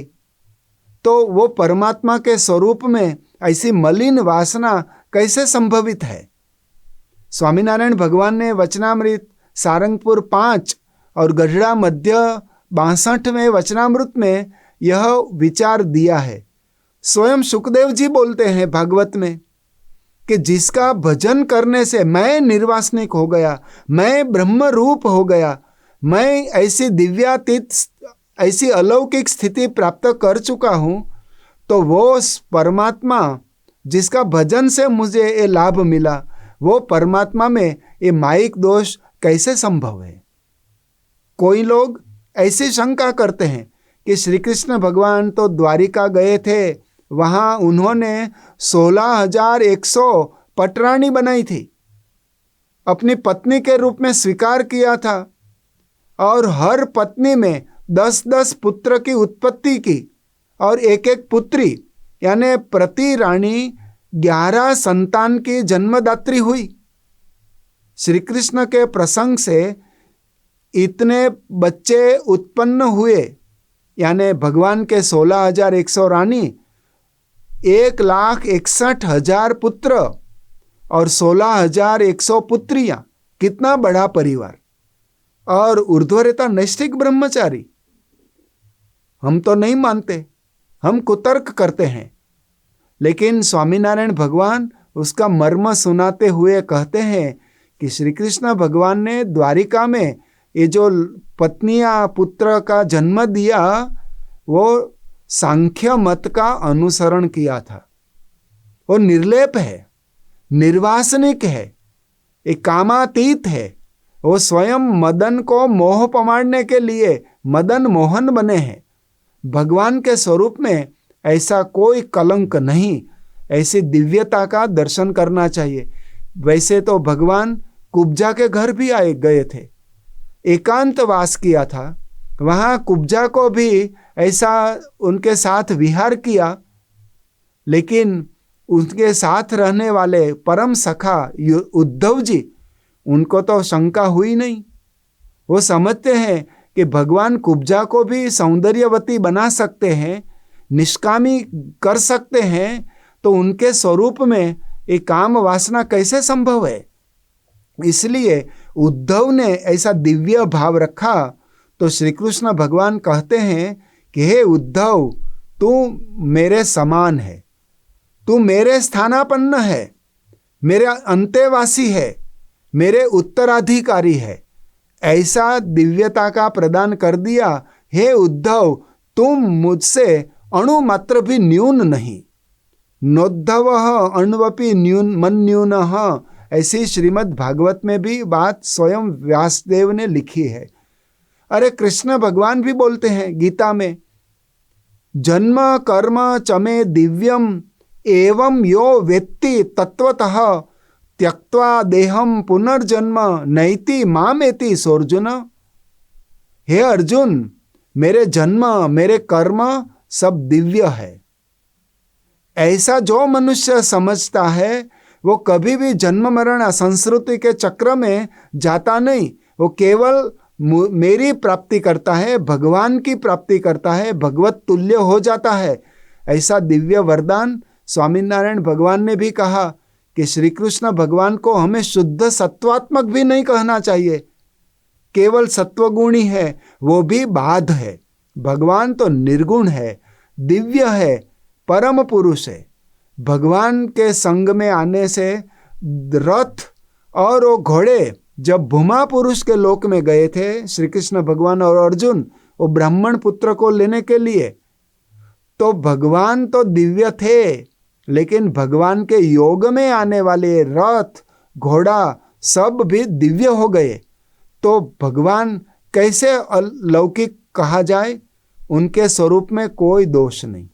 तो वो परमात्मा के स्वरूप में ऐसी मलिन वासना कैसे संभवित है? स्वामीनारायण भगवान ने वचनामृत सारंगपुर 5 और गढ़ड़ा मध्य 62वें वचनामृत में यह विचार दिया है। स्वयं सुखदेव जी बोलते हैं भागवत में कि जिसका भजन करने से मैं निर्वासनिक हो गया, मैं ब्रह्म रूप हो गया, मैं ऐसी दिव्यातीत, ऐसी अलौकिक स्थिति प्राप्त कर चुका हूं, तो वो परमात्मा जिसका भजन से मुझे ये लाभ मिला, वो परमात्मा में ये माइक दोष कैसे संभव है? कोई लोग ऐसी शंका करते हैं कि श्री कृष्ण भगवान तो द्वारिका गए थे, वहां उन्होंने 16,100 पटरानी बनाई थी, अपनी पत्नी के रूप में स्वीकार किया था और हर पत्नी में 10-10 पुत्र की उत्पत्ति की और एक एक पुत्री, यानी प्रति रानी 11 संतान की जन्मदात्री हुई। श्री कृष्ण के प्रसंग से इतने बच्चे उत्पन्न हुए, यानी भगवान के 16,100 रानी, 1,61,000 पुत्र और 16,100 पुत्रियां। कितना बड़ा परिवार! और ऊर्ध्वरेता नैष्ठिक ब्रह्मचारी। हम तो नहीं मानते, हम कुतर्क करते हैं। लेकिन स्वामीनारायण भगवान उसका मर्म सुनाते हुए कहते हैं कि श्री कृष्ण भगवान ने द्वारिका में ये जो पत्नियां पुत्र का जन्म दिया, वो सांख्य मत का अनुसरण किया था। वो निर्लेप है, निर्वासनिक है, एक कामातीत है। वो स्वयं मदन को मोह पमाड़ने के लिए मदन मोहन बने हैं। भगवान के स्वरूप में ऐसा कोई कलंक नहीं, ऐसी दिव्यता का दर्शन करना चाहिए। वैसे तो भगवान कुब्जा के घर भी आए गए थे, एकांत वास किया था, वहाँ कुब्जा को भी ऐसा उनके साथ विहार किया, लेकिन उनके साथ रहने वाले परम सखा उद्धव जी, उनको तो शंका हुई नहीं। वो समझते हैं कि भगवान कुब्जा को भी सौंदर्यवती बना सकते हैं, निष्कामी कर सकते हैं, तो उनके स्वरूप में एक काम वासना कैसे संभव है। इसलिए उद्धव ने ऐसा दिव्य भाव रखा। तो श्री कृष्ण भगवान कहते हैं कि हे उद्धव, तू मेरे समान है, तू मेरे स्थानापन्न है, मेरे अंतेवासी है, मेरे उत्तराधिकारी है। ऐसा दिव्यता का प्रदान कर दिया। हे उद्धव, तुम मुझसे अणु मात्र भी न्यून नहीं। नोद्धव अण्वपि न्यून मन्यून, ऐसी श्रीमद् भागवत में भी बात स्वयं व्यासदेव ने लिखी है। अरे कृष्ण भगवान भी बोलते हैं गीता में, जन्म कर्म चमे दिव्यम एवं यो वेत्ति तत्वतः त्यक्त्वा देहम पुनर्जन्म नैति मामेति सोर्जुन। हे अर्जुन, मेरे जन्म मेरे कर्म सब दिव्य है। ऐसा जो मनुष्य समझता है वो कभी भी जन्म मरण संस्कृति के चक्र में जाता नहीं। वो केवल मेरी प्राप्ति करता है, भगवान की प्राप्ति करता है, भगवत तुल्य हो जाता है। ऐसा दिव्य वरदान स्वामीनारायण भगवान ने भी कहा कि श्री कृष्ण भगवान को हमें शुद्ध सत्वात्मक भी नहीं कहना चाहिए, केवल सत्वगुणी है, वो भी बाध है। भगवान तो निर्गुण है, दिव्य है, परम पुरुष है। भगवान के संग में आने से रथ और वो घोड़े जब भूमा पुरुष के लोक में गए थे, श्री कृष्ण भगवान और अर्जुन, वो ब्राह्मण पुत्र को लेने के लिए, तो भगवान तो दिव्य थे, लेकिन भगवान के योग में आने वाले रथ घोड़ा सब भी दिव्य हो गए। तो भगवान कैसे अलौकिक कहा जाए? उनके स्वरूप में कोई दोष नहीं।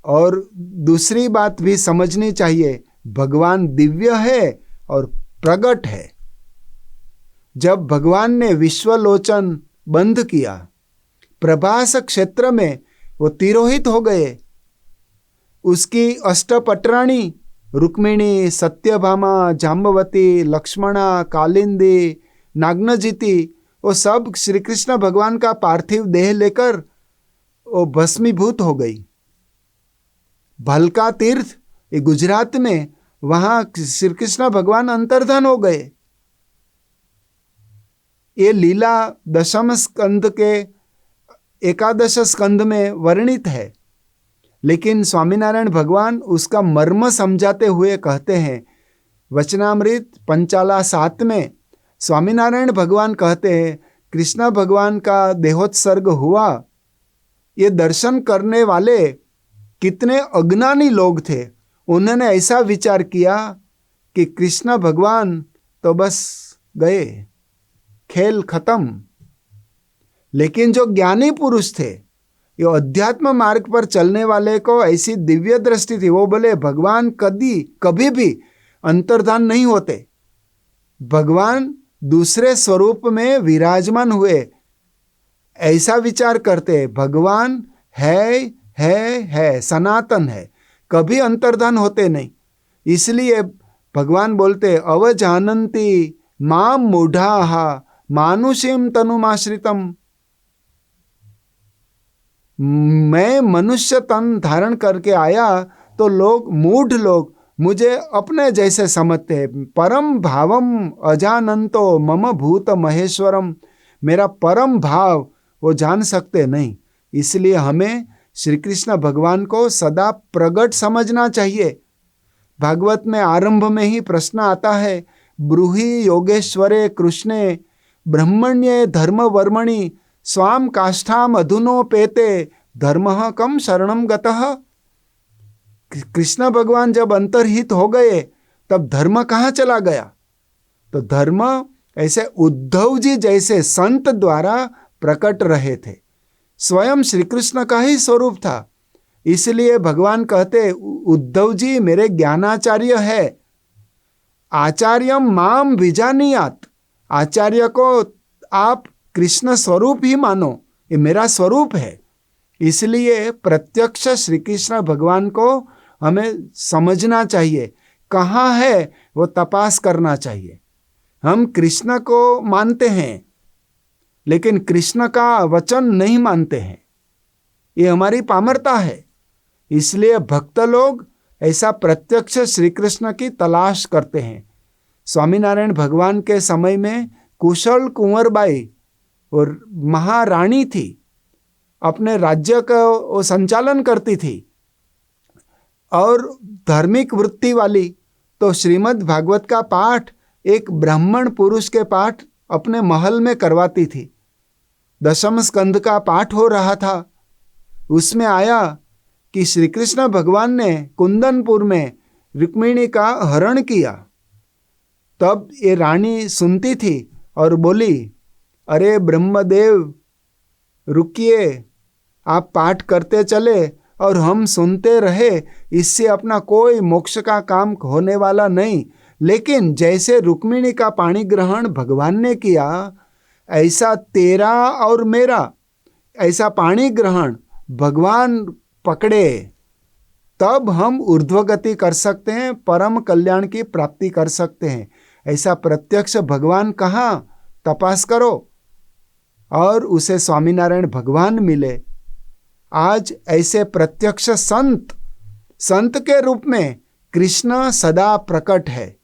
और दूसरी बात भी समझनी चाहिए, भगवान दिव्य है और प्रगट है। जब भगवान ने विश्वलोचन बंद किया, प्रभास क्षेत्र में वो तिरोहित हो गए। उसकी अष्टपटराणी रुक्मिणी, सत्यभामा, जाम्बवती, लक्ष्मणा, कालिंदी, नागनजिती, वो सब श्री कृष्ण भगवान का पार्थिव देह लेकर वो भस्मीभूत हो गई। भलका तीर्थ ये गुजरात में, वहां श्री कृष्ण भगवान अंतर्धान हो गए। ये लीला दशम स्कंद के एकादश स्कंद में वर्णित है, लेकिन स्वामीनारायण भगवान उसका मर्म समझाते हुए कहते हैं, वचनामृत पंचाला 7 में स्वामीनारायण भगवान कहते हैं, कृष्ण भगवान का देहोत्सर्ग हुआ, ये दर्शन करने वाले कितने अज्ञानी लोग थे। उन्होंने ऐसा विचार किया कि कृष्ण भगवान तो बस गए, खेल खत्म। लेकिन जो ज्ञानी पुरुष थे, ये अध्यात्म मार्ग पर चलने वाले को ऐसी दिव्य दृष्टि थी, वो बोले भगवान कभी भी अंतर्धान नहीं होते, भगवान दूसरे स्वरूप में विराजमान हुए। ऐसा विचार करते, भगवान है, सनातन है, कभी अंतर्धान होते नहीं। इसलिए भगवान बोलते, अवजानन्ति माम मूढ़ाः मानुषीम तनुमाश्रितम। मैं मनुष्य तन धारण करके आया तो लोग, मूढ़ लोग मुझे अपने जैसे समझते हैं। परम भावम अजानंतो मम भूत महेश्वरम, मेरा परम भाव वो जान सकते नहीं। इसलिए हमें श्री कृष्ण भगवान को सदा प्रगट समझना चाहिए। भागवत में आरंभ में ही प्रश्न आता है, ब्रूहि योगेश्वरे कृष्णे ब्रह्मण्ये धर्म वर्मणि स्वाम काष्ठाम अधुनोपेते धर्मः कम शरणम गतः। कृष्ण भगवान जब अंतर्हित हो गए तब धर्म कहाँ चला गया? तो धर्म ऐसे उद्धव जी जैसे संत द्वारा प्रकट रहे थे। स्वयं श्री कृष्ण का ही स्वरूप था। इसलिए भगवान कहते उद्धव जी मेरे ज्ञानाचार्य है। आचार्यम माम विजानीयात, आचार्य को आप कृष्ण स्वरूप ही मानो, ये मेरा स्वरूप है। इसलिए प्रत्यक्ष श्री कृष्ण भगवान को हमें समझना चाहिए, कहाँ है वो तपास करना चाहिए। हम कृष्ण को मानते हैं लेकिन कृष्ण का वचन नहीं मानते हैं, ये हमारी पामरता है। इसलिए भक्त लोग ऐसा प्रत्यक्ष श्री कृष्ण की तलाश करते हैं। स्वामीनारायण भगवान के समय में कुशल कुंवरबाई और महारानी थी, अपने राज्य का वो संचालन करती थी और धार्मिक वृत्ति वाली, तो श्रीमद् भागवत का पाठ एक ब्राह्मण पुरुष के पाठ अपने महल में करवाती थी। दशम स्कंद का पाठ हो रहा था, उसमें आया कि श्री कृष्ण भगवान ने कुंदनपुर में रुक्मिणी का हरण किया। तब ये रानी सुनती थी और बोली, अरे ब्रह्मदेव रुकिए, आप पाठ करते चले और हम सुनते रहे, इससे अपना कोई मोक्ष का काम होने वाला नहीं। लेकिन जैसे रुक्मिणी का पाणी ग्रहण भगवान ने किया, ऐसा तेरा और मेरा ऐसा पाणी ग्रहण भगवान पकड़े, तब हम ऊर्ध्वगति कर सकते हैं, परम कल्याण की प्राप्ति कर सकते हैं। ऐसा प्रत्यक्ष भगवान कहाँ, तपास करो। और उसे स्वामीनारायण भगवान मिले। आज ऐसे प्रत्यक्ष संत के रूप में कृष्ण सदा प्रकट है।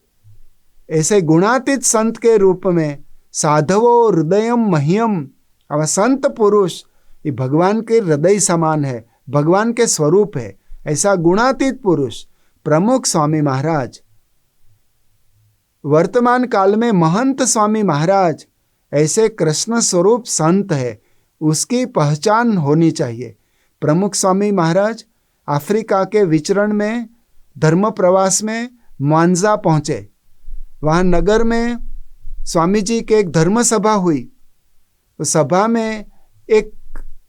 ऐसे गुणातीत संत के रूप में साधवो हृदयम मह्यम, अब संत पुरुष ये भगवान के हृदय समान है, भगवान के स्वरूप है। ऐसा गुणातीत पुरुष प्रमुख स्वामी महाराज, वर्तमान काल में महंत स्वामी महाराज ऐसे कृष्ण स्वरूप संत है, उसकी पहचान होनी चाहिए। प्रमुख स्वामी महाराज अफ्रीका के विचरण में धर्म प्रवास में मांजा पहुँचे। वहाँ नगर में स्वामी जी के एक धर्म सभा हुई। तो सभा में एक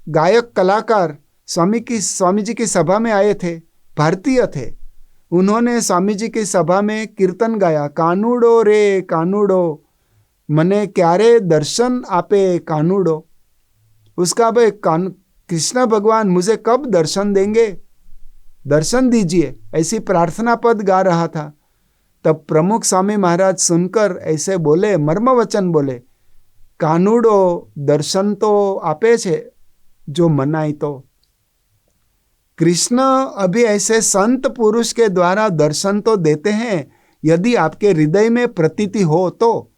गायक कलाकार स्वामी जी की सभा में आए थे, भारतीय थे। उन्होंने स्वामी जी की सभा में कीर्तन गाया, कानूडो रे कानूडो मने क्यारे दर्शन आपे कानूडो। उसका भाई कृष्ण भगवान मुझे कब दर्शन देंगे, दर्शन दीजिए, ऐसी प्रार्थना पद गा रहा था। तब प्रमुख स्वामी महाराज सुनकर ऐसे बोले, मर्म वचन बोले, कानूडो दर्शन तो आपे छे जो मनाई तो। कृष्ण अभी ऐसे संत पुरुष के द्वारा दर्शन तो देते हैं, यदि आपके हृदय में प्रतीति हो तो।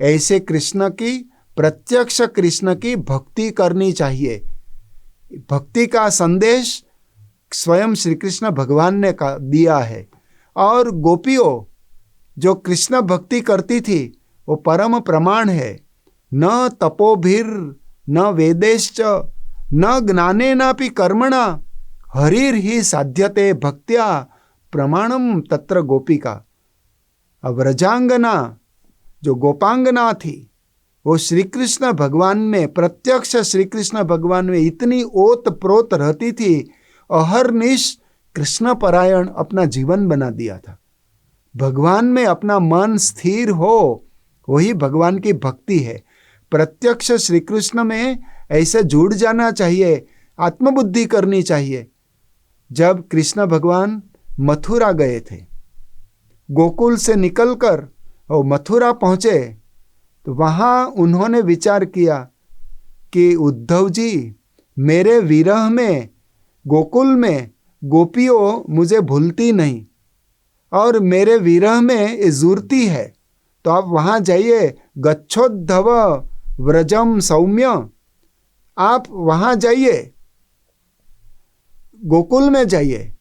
ऐसे कृष्ण की, प्रत्यक्ष कृष्ण की भक्ति करनी चाहिए। भक्ति का संदेश स्वयं श्री कृष्ण भगवान ने दिया है। और गोपियों जो कृष्ण भक्ति करती थी वो परम प्रमाण है। न तपोभिर न वेदेश्च न ज्ञानेनापि कर्मणा हरिर ही साध्यते भक्त्या प्रमाणम तत्र गोपिका। अब व्रजांगना जो गोपांगना थी वो श्री कृष्ण भगवान में, प्रत्यक्ष श्री कृष्ण भगवान में इतनी ओत प्रोत रहती थी, अहरनिश कृष्ण परायण अपना जीवन बना दिया था। भगवान में अपना मन स्थिर हो, वही भगवान की भक्ति है। प्रत्यक्ष श्री कृष्ण में ऐसे जुड़ जाना चाहिए, आत्मबुद्धि करनी चाहिए। जब कृष्ण भगवान मथुरा गए थे, गोकुल से निकलकर वो मथुरा पहुँचे, तो वहाँ उन्होंने विचार किया कि उद्धव जी मेरे विरह में गोकुल में गोपियों मुझे भूलती नहीं और मेरे विरह में जुरती है, तो आप वहाँ जाइए, गच्छोद्धव व्रजम सौम्य, आप वहाँ जाइए, गोकुल में जाइए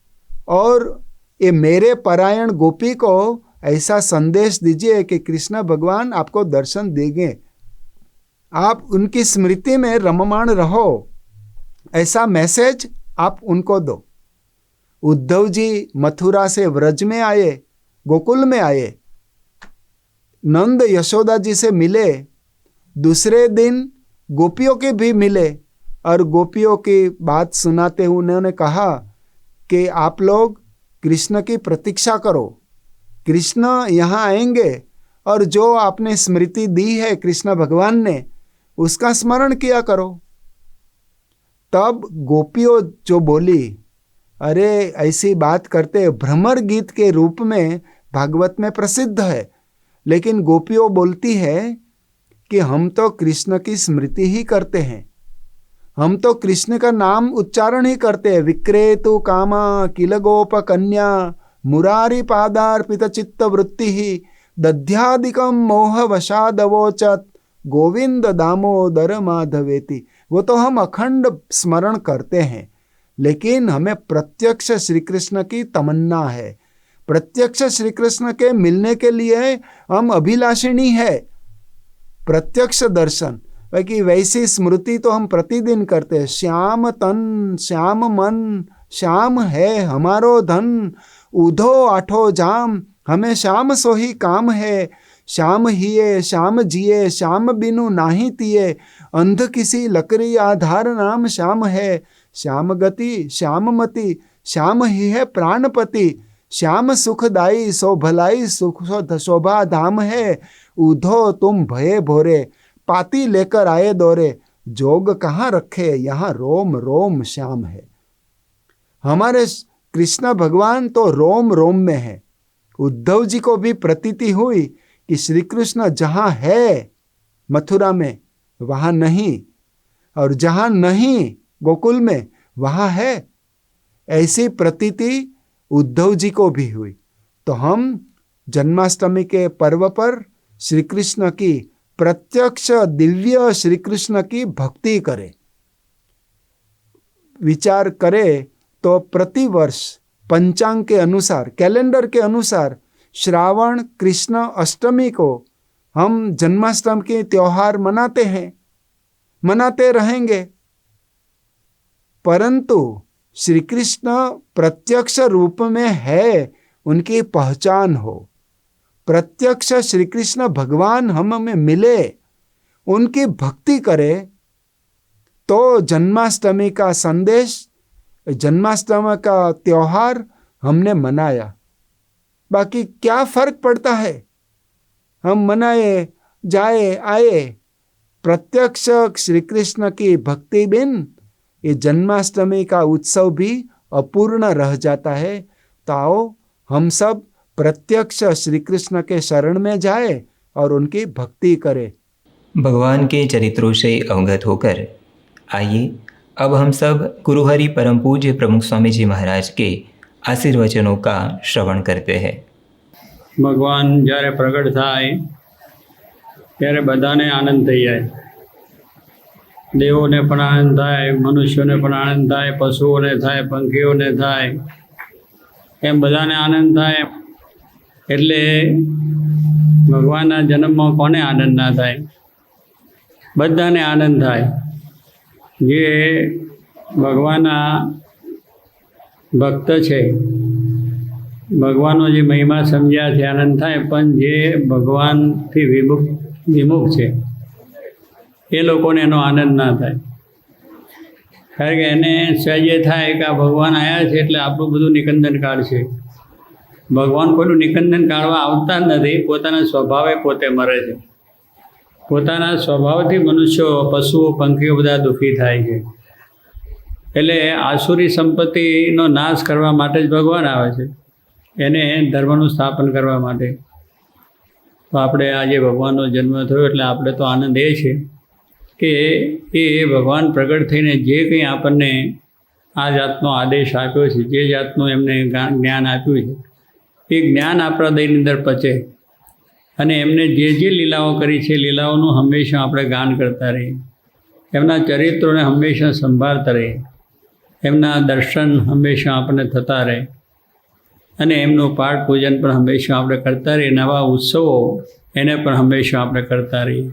और ये मेरे परायण गोपी को ऐसा संदेश दीजिए कि कृष्ण भगवान आपको दर्शन देंगे, आप उनकी स्मृति में रममाण रहो, ऐसा मैसेज आप उनको दो। उद्धव जी मथुरा से व्रज में आए, गोकुल में आए, नंद यशोदा जी से मिले, दूसरे दिन गोपियों के भी मिले और गोपियों की बात सुनाते हुए उन्होंने कहा कि आप लोग कृष्ण की प्रतीक्षा करो, कृष्ण यहाँ आएंगे और जो आपने स्मृति दी है कृष्ण भगवान ने उसका स्मरण किया करो। तब गोपियों जो बोली, अरे ऐसी बात करते, भ्रमर गीत के रूप में भागवत में प्रसिद्ध है, लेकिन गोपियों बोलती है कि हम तो कृष्ण की स्मृति ही करते हैं, हम तो कृष्ण का नाम उच्चारण ही करते हैं। विक्रेतु कामा किल गोप कन्या मुरारी पादार्पित चित्त वृत्ति ही दध्यादिकम मोह वशादवोचत गोविंद दामोदर माधवेति। वो तो हम अखंड स्मरण करते हैं, लेकिन हमें प्रत्यक्ष श्री कृष्ण की तमन्ना है, प्रत्यक्ष श्री कृष्ण के मिलने के लिए हम अभिलाषिणी है, प्रत्यक्ष दर्शन। बाकी वैसी स्मृति तो हम प्रतिदिन करते हैं। श्याम तन श्याम मन श्याम है हमारो धन, उधो आठो जाम हमें श्याम सोही काम है। श्याम हिये श्याम जिये श्याम बिनु नाही तिये, अंध किसी लकड़ी आधार नाम श्याम है। श्याम गति श्याम मति श्याम ही है प्राणपति, श्याम सुखदाई सो भलाई सुख शोभा धाम है। उधो तुम भये भोरे पाती लेकर आए दौरे, जोग कहाँ रखे यहाँ रोम रोम श्याम है। हमारे कृष्ण भगवान तो रोम रोम में है। उद्धव जी को भी प्रतीति हुई कि श्री कृष्ण जहाँ है मथुरा में वहाँ नहीं, और जहाँ नहीं गोकुल में वहाँ है, ऐसी प्रतीति उद्धव जी को भी हुई। तो हम जन्माष्टमी के पर्व पर श्री कृष्ण की प्रत्यक्ष दिव्य श्री कृष्ण की भक्ति करें। विचार करें तो प्रतिवर्ष पंचांग के अनुसार, कैलेंडर के अनुसार श्रावण कृष्ण अष्टमी को हम जन्माष्टमी के त्योहार मनाते हैं, मनाते रहेंगे। परंतु श्री कृष्ण प्रत्यक्ष रूप में है, उनकी पहचान हो, प्रत्यक्ष श्री कृष्ण भगवान हम में मिले, उनकी भक्ति करे, तो जन्माष्टमी का संदेश, जन्माष्टमी का त्योहार हमने मनाया। बाकी क्या फर्क पड़ता है, हम मनाए जाए आए, प्रत्यक्ष श्री कृष्ण की भक्ति बिन ये जन्माष्टमी का उत्सव भी अपूर्ण रह जाता है। तो आओ हम सब प्रत्यक्ष श्री कृष्ण के शरण में जाए और उनकी भक्ति करें। भगवान के चरित्रों से अवगत होकर आइए अब हम सब गुरुहरि परम पूज्य प्रमुख स्वामी जी महाराज के आशीर्वचनों का श्रवण करते हैं। ભગવાન જ્યારે પ્રગટ થાય ત્યારે બધાને આનંદ થઈ જાય, દેવોને પણ આનંદ થાય, મનુષ્યોને પણ આનંદ થાય, પશુઓને થાય, પંખીઓને થાય, એમ બધાને આનંદ થાય। એટલે ભગવાનના જન્મમાં કોને આનંદ ના થાય? બધાને આનંદ થાય। જે ભગવાનના ભક્ત છે, ભગવાનનો જે મહિમા સમજ્યાથી આનંદ થાય, પણ જે ભગવાનથી વિમુખ છે એ લોકોને એનો આનંદ ના થાય। કારણ કે એને સહેજે થાય કે આ ભગવાન આવ્યા છે એટલે આપણું બધું નિકંદન કાઢશે। ભગવાન કોઈનું નિકંદન કાઢવા આવતા જ નથી, પોતાના સ્વભાવે પોતે મરે છે। પોતાના સ્વભાવથી મનુષ્યો, પશુઓ, પંખીઓ બધા દુઃખી થાય છે। એટલે આસુરી સંપત્તિનો નાશ કરવા માટે જ ભગવાન આવે છે, એને ધર્મનું સ્થાપન કરવા માટે। તો આપણે આજે ભગવાનનો જન્મ થયો એટલે આપણે તો આનંદ એ છે કે એ ભગવાન પ્રગટ થઈને જે કંઈ આપણને આ જાતનો આદેશ આપ્યો છે, જે જાતનું એમને જ્ઞાન આપ્યું છે, એ જ્ઞાન આપણા હૃદયની અંદર પચે અને એમને જે જે લીલાઓ કરી છે લીલાઓનું હંમેશા આપણે ગાન કરતા રહીએ, એમના ચરિત્રોને હંમેશા સંભાળતા રહીએ, એમના દર્શન હંમેશા આપણને થતા રહે અને એમનું પાઠ પૂજન પણ હંમેશા આપણે કરતા રહીએ, નવા ઉત્સવો એને પણ હંમેશા આપણે કરતા રહીએ।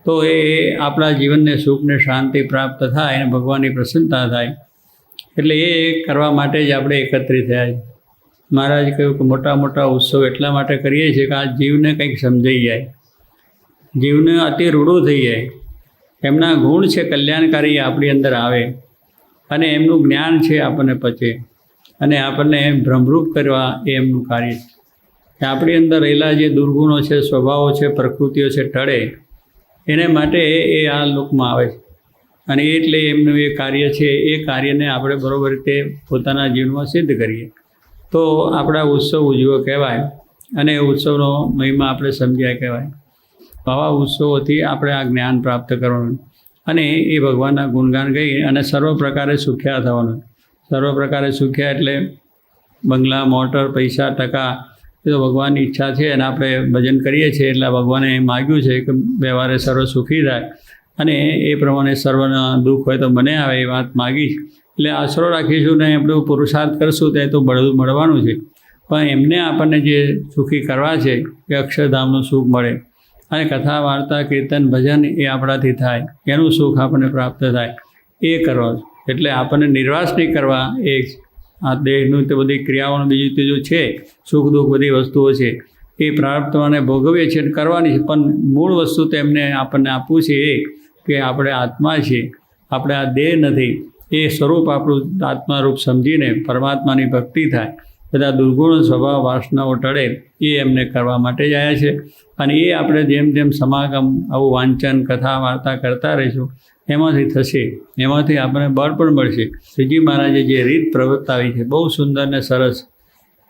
તો એ આપણા જીવનને સુખ ને શાંતિ પ્રાપ્ત થાય અને ભગવાનની પ્રસન્નતા થાય। એટલે એ કરવા માટે જ આપણે એકત્રિત થયા છે। મહારાજ કહ્યું કે મોટા મોટા ઉત્સવ એટલા માટે કરીએ છીએ કે આ જીવને કંઈક સમજાઈ જાય, જીવને અતિ રૂડું થઈ જાય એમના ગુણ છે કલ્યાણકારી આપણી અંદર આવે અને એમનું જ્ઞાન છે આપણને પચે અને આપણને ભ્રમરૂપ કરવા એ એમનું કાર્ય છે. આપણી અંદર રહેલા જે દુર્ગુણો છે, સ્વભાવો છે, પ્રકૃતિઓ છે, ટળે એને માટે એ આ લોકમાં આવે છે અને એટલે એમનું એ કાર્ય છે. એ કાર્યને આપણે બરોબર રીતે પોતાના જીવનમાં સિદ્ધ કરીએ તો આપણા ઉત્સવ ઉજવો કહેવાય અને એ ઉત્સવનો મહિમા આપણે સમજ્યા કહેવાય. આવા ઉત્સવોથી આપણે આ જ્ઞાન પ્રાપ્ત કરવાનું અને એ ભગવાનના ગુણગાન ગઈ અને સર્વ પ્રકારે સુખ્યા થવાનું. સર્વ પ્રકારે સુખ્યા એટલે બંગલા, મોટર, પૈસા, ટકા એ તો ભગવાનની ઈચ્છા છે અને આપણે ભજન કરીએ છીએ એટલે ભગવાને માગ્યું છે કે વ્યવહારે સર્વ સુખી થાય અને એ પ્રમાણે સર્વના દુઃખ હોય તો મને આવે એ વાત માગી. એટલે આશરો રાખીશું ને આપણે પુરુષાર્થ કરશું તો એ તો બધું મળવાનું છે, પણ એમને આપણને જે સુખી કરવા છે કે અક્ષરધામનું સુખ મળે અને કથા, વાર્તા, કીર્તન, ભજન એ આપણાથી થાય, એનું સુખ આપણને પ્રાપ્ત થાય એ કરવા. એટલે આપણને નિર્વાસ નહીં કરવા, એ આ દેહનું તે બધી ક્રિયાઓનું બીજું ત્રીજું છે, સુખ દુઃખ બધી વસ્તુઓ છે એ પ્રાપ્તવાને ભોગવીએ છીએ અને કરવાની છે, પણ મૂળ વસ્તુ તો એમને આપણને આપવું છે એ કે આપણે આત્મા છીએ, આપણે આ દેહ નથી. એ સ્વરૂપ આપણું આત્મારૂપ સમજીને પરમાત્માની ભક્તિ થાય, બધા દુર્ગુણ સ્વભાવ વાસનાઓ ટળે એ એમને કરવા માટે જ આવ્યા છે. અને એ આપણે જેમ જેમ સમાગમ આવું વાંચન, કથા, વાર્તા કરતા રહીશું એમાંથી થશે, એમાંથી આપણને બળ પણ મળશે. શ્રીજી મહારાજે જે રીત પ્રવર્તાવી છે બહુ સુંદર ને સરસ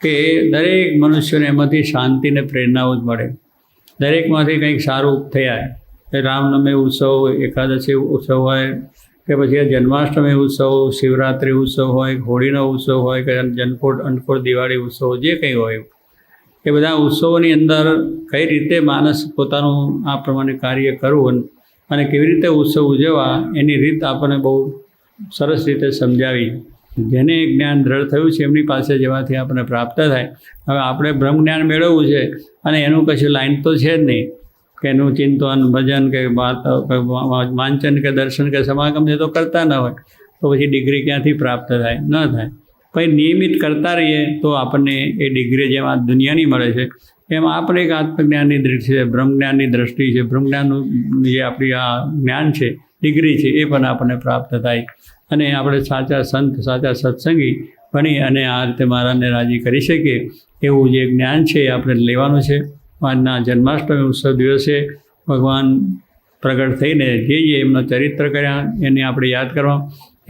કે દરેક મનુષ્યને એમાંથી શાંતિને પ્રેરણાઓ જ મળે, દરેકમાંથી કંઈક સારું થયા. રામનવમી ઉત્સવ, એકાદશી ઉત્સવ હોય કે પછી જન્માષ્ટમી ઉત્સવ, શિવરાત્રિ ઉત્સવ હોય, હોળીનો ઉત્સવ હોય કે અનકોટ દિવાળી ઉત્સવ, જે કંઈ હોય એ બધા ઉત્સવોની અંદર કઈ રીતે માણસ પોતાનું આ પ્રમાણે કાર્ય કરવું અને કેવી રીતે ઉત્સવ ઉજવવા એની રીત આપણને બહુ સરસ રીતે સમજાવી. જેને જ્ઞાન દ્રઢ થયું છે એમની પાસે જવાથી આપણને પ્રાપ્ત થાય. હવે આપણે બ્રહ્મ જ્ઞાન મેળવવું છે અને એનું કશું લાઈન તો છે જ નહીં કે એનું ચિંતન, ભજન કે વાંચન કે દર્શન કે સમાગમ જે તો કરતા ન હોય તો પછી ડિગ્રી ક્યાંથી પ્રાપ્ત થાય? ન થાય. પછી નિયમિત કરતા રહીએ તો આપણને એ ડિગ્રી જેમ આ દુનિયાની મળે છે એમ આપણે એક આત્મજ્ઞાનની દૃષ્ટિ છે, બ્રહ્મ જ્ઞાનની દ્રષ્ટિ છે, બ્રહ્મ જ્ઞાનનું જે આપણી આ જ્ઞાન છે, ડિગ્રી છે, એ પણ આપણને પ્રાપ્ત થાય અને આપણે સાચા સંત, સાચા સત્સંગી બની અને આ રીતે મહારાજને રાજી કરી શકીએ એવું જે જ્ઞાન છે એ આપણે લેવાનું છે. આજના જન્માષ્ટમી ઉત્સવ દિવસે ભગવાન પ્રગટ થઈને જે એમના ચરિત્ર કર્યા એને આપણે યાદ કરવા,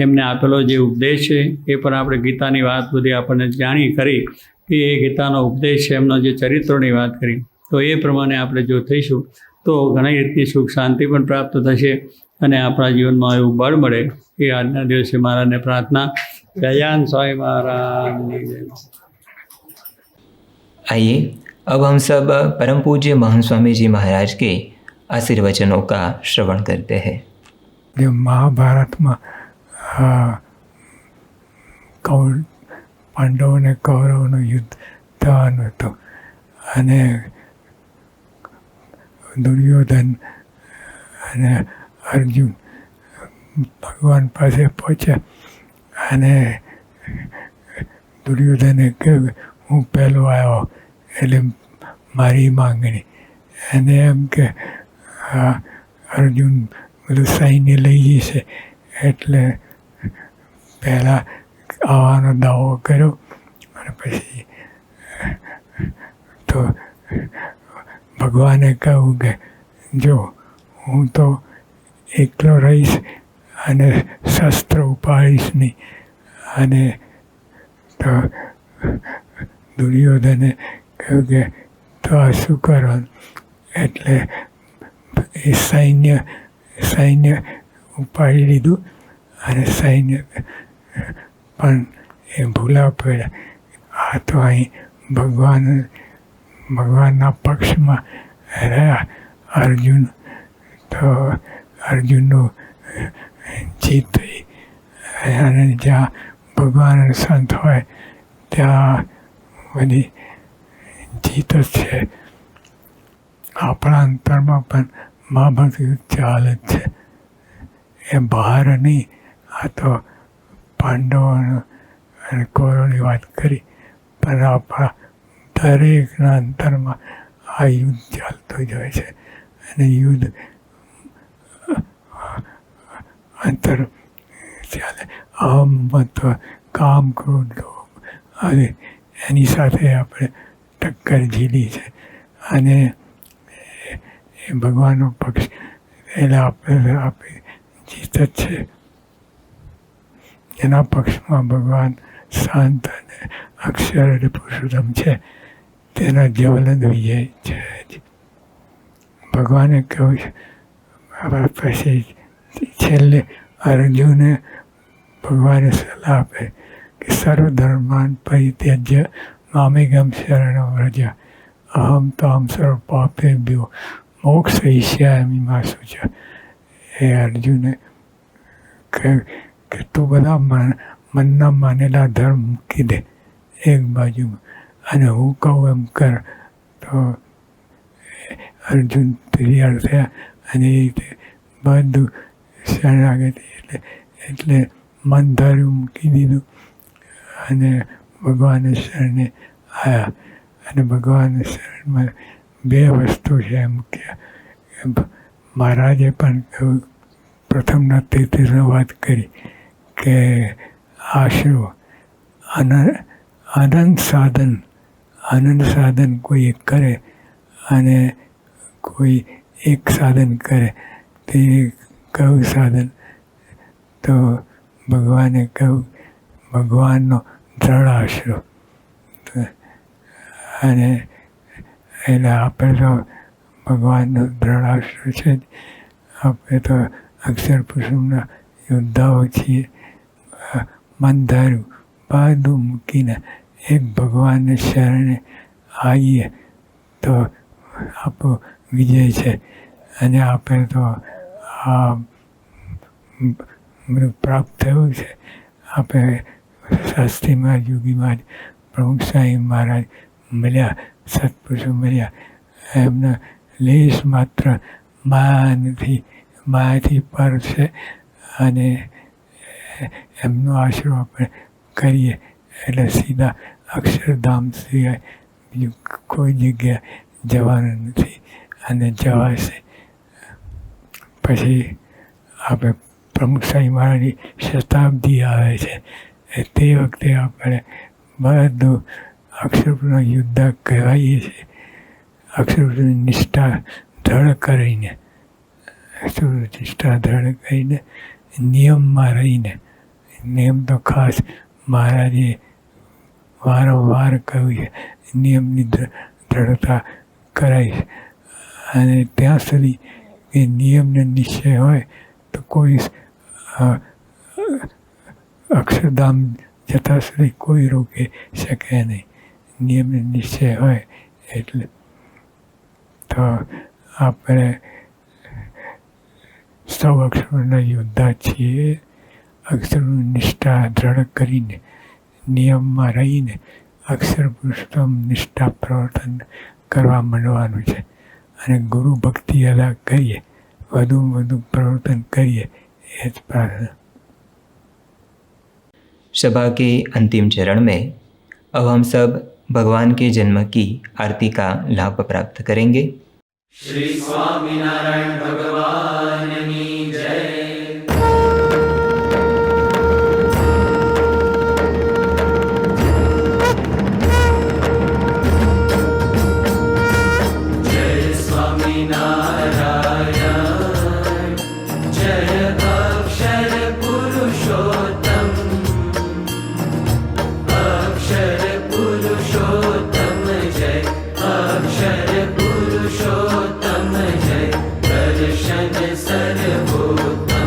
એમને આપેલો જે ઉપદેશ છે એ પણ આપણે ગીતાની વાત બધી આપણને જાણી કરી કે એ ગીતાનો ઉપદેશ છે, એમનો જે ચરિત્રોની વાત કરી તો એ પ્રમાણે આપણે જો થઈશું તો ઘણી રીતની સુખ શાંતિ પણ પ્રાપ્ત થશે અને આપણા જીવનમાં એવું બળ મળે. એ આજના દિવસે મહારાજને પ્રાર્થના. જયાન સ્વામી महाराज। आइए अब हम सब परम पूज्य महान स्वामी जी महाराज के आशीर्वचनों का श्रवण करते हैं। जब महाभारत में પાંડવો અને કૌરવનું યુદ્ધ થવાનું હતું અને દુર્યોધન અને અર્જુન ભગવાન પાસે પહોંચ્યા અને દુર્યોધને કહ્યું હું પહેલો આવ્યો એટલે મારી માંગણી, અને એમ કે અર્જુન બધું સૈન્ય લઈ જશે એટલે પહેલાં આવવાનો દાવો કર્યો અને પછી તો ભગવાને કહ્યું કે જો હું તો એકલો રહીશ અને શસ્ત્ર ઉપાડીશ નહીં, અને તો દુર્યોધને કહ્યું કે તો આ શું કરવાનું? એટલે એ સૈન્ય ઉપાડી લીધું અને સૈન્ય પણ એ ભૂલા પડ્યા. આ તો અહીં ભગવાનના પક્ષમાં રહ્યા અર્જુન, તો અર્જુનનું જીત થઈ. અને જ્યાં ભગવાન સંત હોય ત્યાં બધી જીત જ છે. આપણા અંતરમાં પણ મહાભારત યુદ્ધ ચાલે જ છે, એ બહાર નહીં. આ તો પાંડવો અને કૌરવની વાત કરી, પણ આપણા દરેકના અંતરમાં આ યુદ્ધ ચાલતું જ હોય છે. અને યુદ્ધ અંતર ચાલે. અહમ મત કામ ક્રોધ લોભ અને એની સાથે આપણે ટક્કર ઝીલી છે. અને એ ભગવાનનો પક્ષ એટલે આપણે જીત જ છે. એના પક્ષમાં ભગવાન શાંત અને અક્ષર અને પુરુષોત્તમ છે. તેના જ્વલંત વિજય છે જ. ભગવાને કહ્યું છે પછી છેલ્લે અર્જુને ભગવાને સલાહ આપે કે સર્વધર્માન પરિત્યજ્ય મામેકમ શરણં વ્રજ અહમ ત્વાં સર્વ પાપેભ્યો મોક્ષયિષ્યામિ મા શુચ. એ અર્જુને કહ્યું કે તું બધા મનના માનેલા ધર્મ મૂકી દે એક બાજુમાં અને હું કહું એમ કર. તો અર્જુન તૈયાર થયા અને એ રીતે બધું શરણાગતિ એટલે મન ધાર્યું મૂકી દીધું અને ભગવાનને શરણે આવ્યા. અને ભગવાનને શરણમાં બે વસ્તુ છે મુખ્ય. મહારાજે પણ કહ્યું પ્રથમના તેત્રીસમાં વાત કરી કે આશરો આનંદ સાધન કોઈ એક કરે અને કોઈ એક સાધન કરે તે કયું સાધન? તો ભગવાને કહ્યું ભગવાનનો દ્રઢ આશરો. અને એટલે આપણે તો ભગવાનનો દ્રઢ આશરો છે જ. આપણે તો અક્ષર પુરુષોત્તમના યોદ્ધાઓ છીએ. મન ધાર્યું બધું મૂકીને એક ભગવાનને શરણે આવીએ તો આપણો વિજય છે. અને આપણે તો આ બધું પ્રાપ્ત થયું છે. આપણે શાસ્ત્રીમાં યોગીમાં જ પ્રમુખ સાંઈ મહારાજ મળ્યા, સત્પુરુષો મળ્યા. એમના લેશ માત્ર માયાથી પર છે. અને એમનો આશરો આપણે કરીએ એટલે સીધા અક્ષરધામ સિવાય બીજું કોઈ જગ્યા જવાનું નથી અને જવાશે. પછી આપણે પ્રમુખ સાંઈ મહારાજની શતાબ્દી આવે છે. તે વખતે આપણે બધું અક્ષરપુરના યોદ્ધા કહેવાઈએ છીએ. અક્ષરપુરની નિષ્ઠા દ્રઢ કરીને નિયમમાં રહીને, નિયમ તો ખાસ મહારાજે વારંવાર કહ્યું છે, નિયમની દ્રઢતા કરાઈશ. અને ત્યાં સુધી એ નિયમને નિશ્ચય હોય તો કોઈ અક્ષરધામ જતા સુધી કોઈ રોકી શકે નહીં. નિયમને નિશ્ચય હોય એટલે. તો આપણે સૌ અક્ષરોના યોદ્ધા છીએ. અક્ષરોની નિષ્ઠા દ્રઢ કરીને નિયમમાં રહીને અક્ષર પુરુષોત્તમ નિષ્ઠા પ્રવર્તન કરવા માંડવાનું છે. અને ગુરુ ભક્તિ અદા કરીએ, વધુ प्रवर्तन करिए. ये प्रार्थना. सभा के अंतिम चरण में अब हम सब भगवान के जन्म की आरती का लाभ प्राप्त करेंगे. श्री स्वामीनारायण भगवान की जय. दर्शन सर्वोत्तम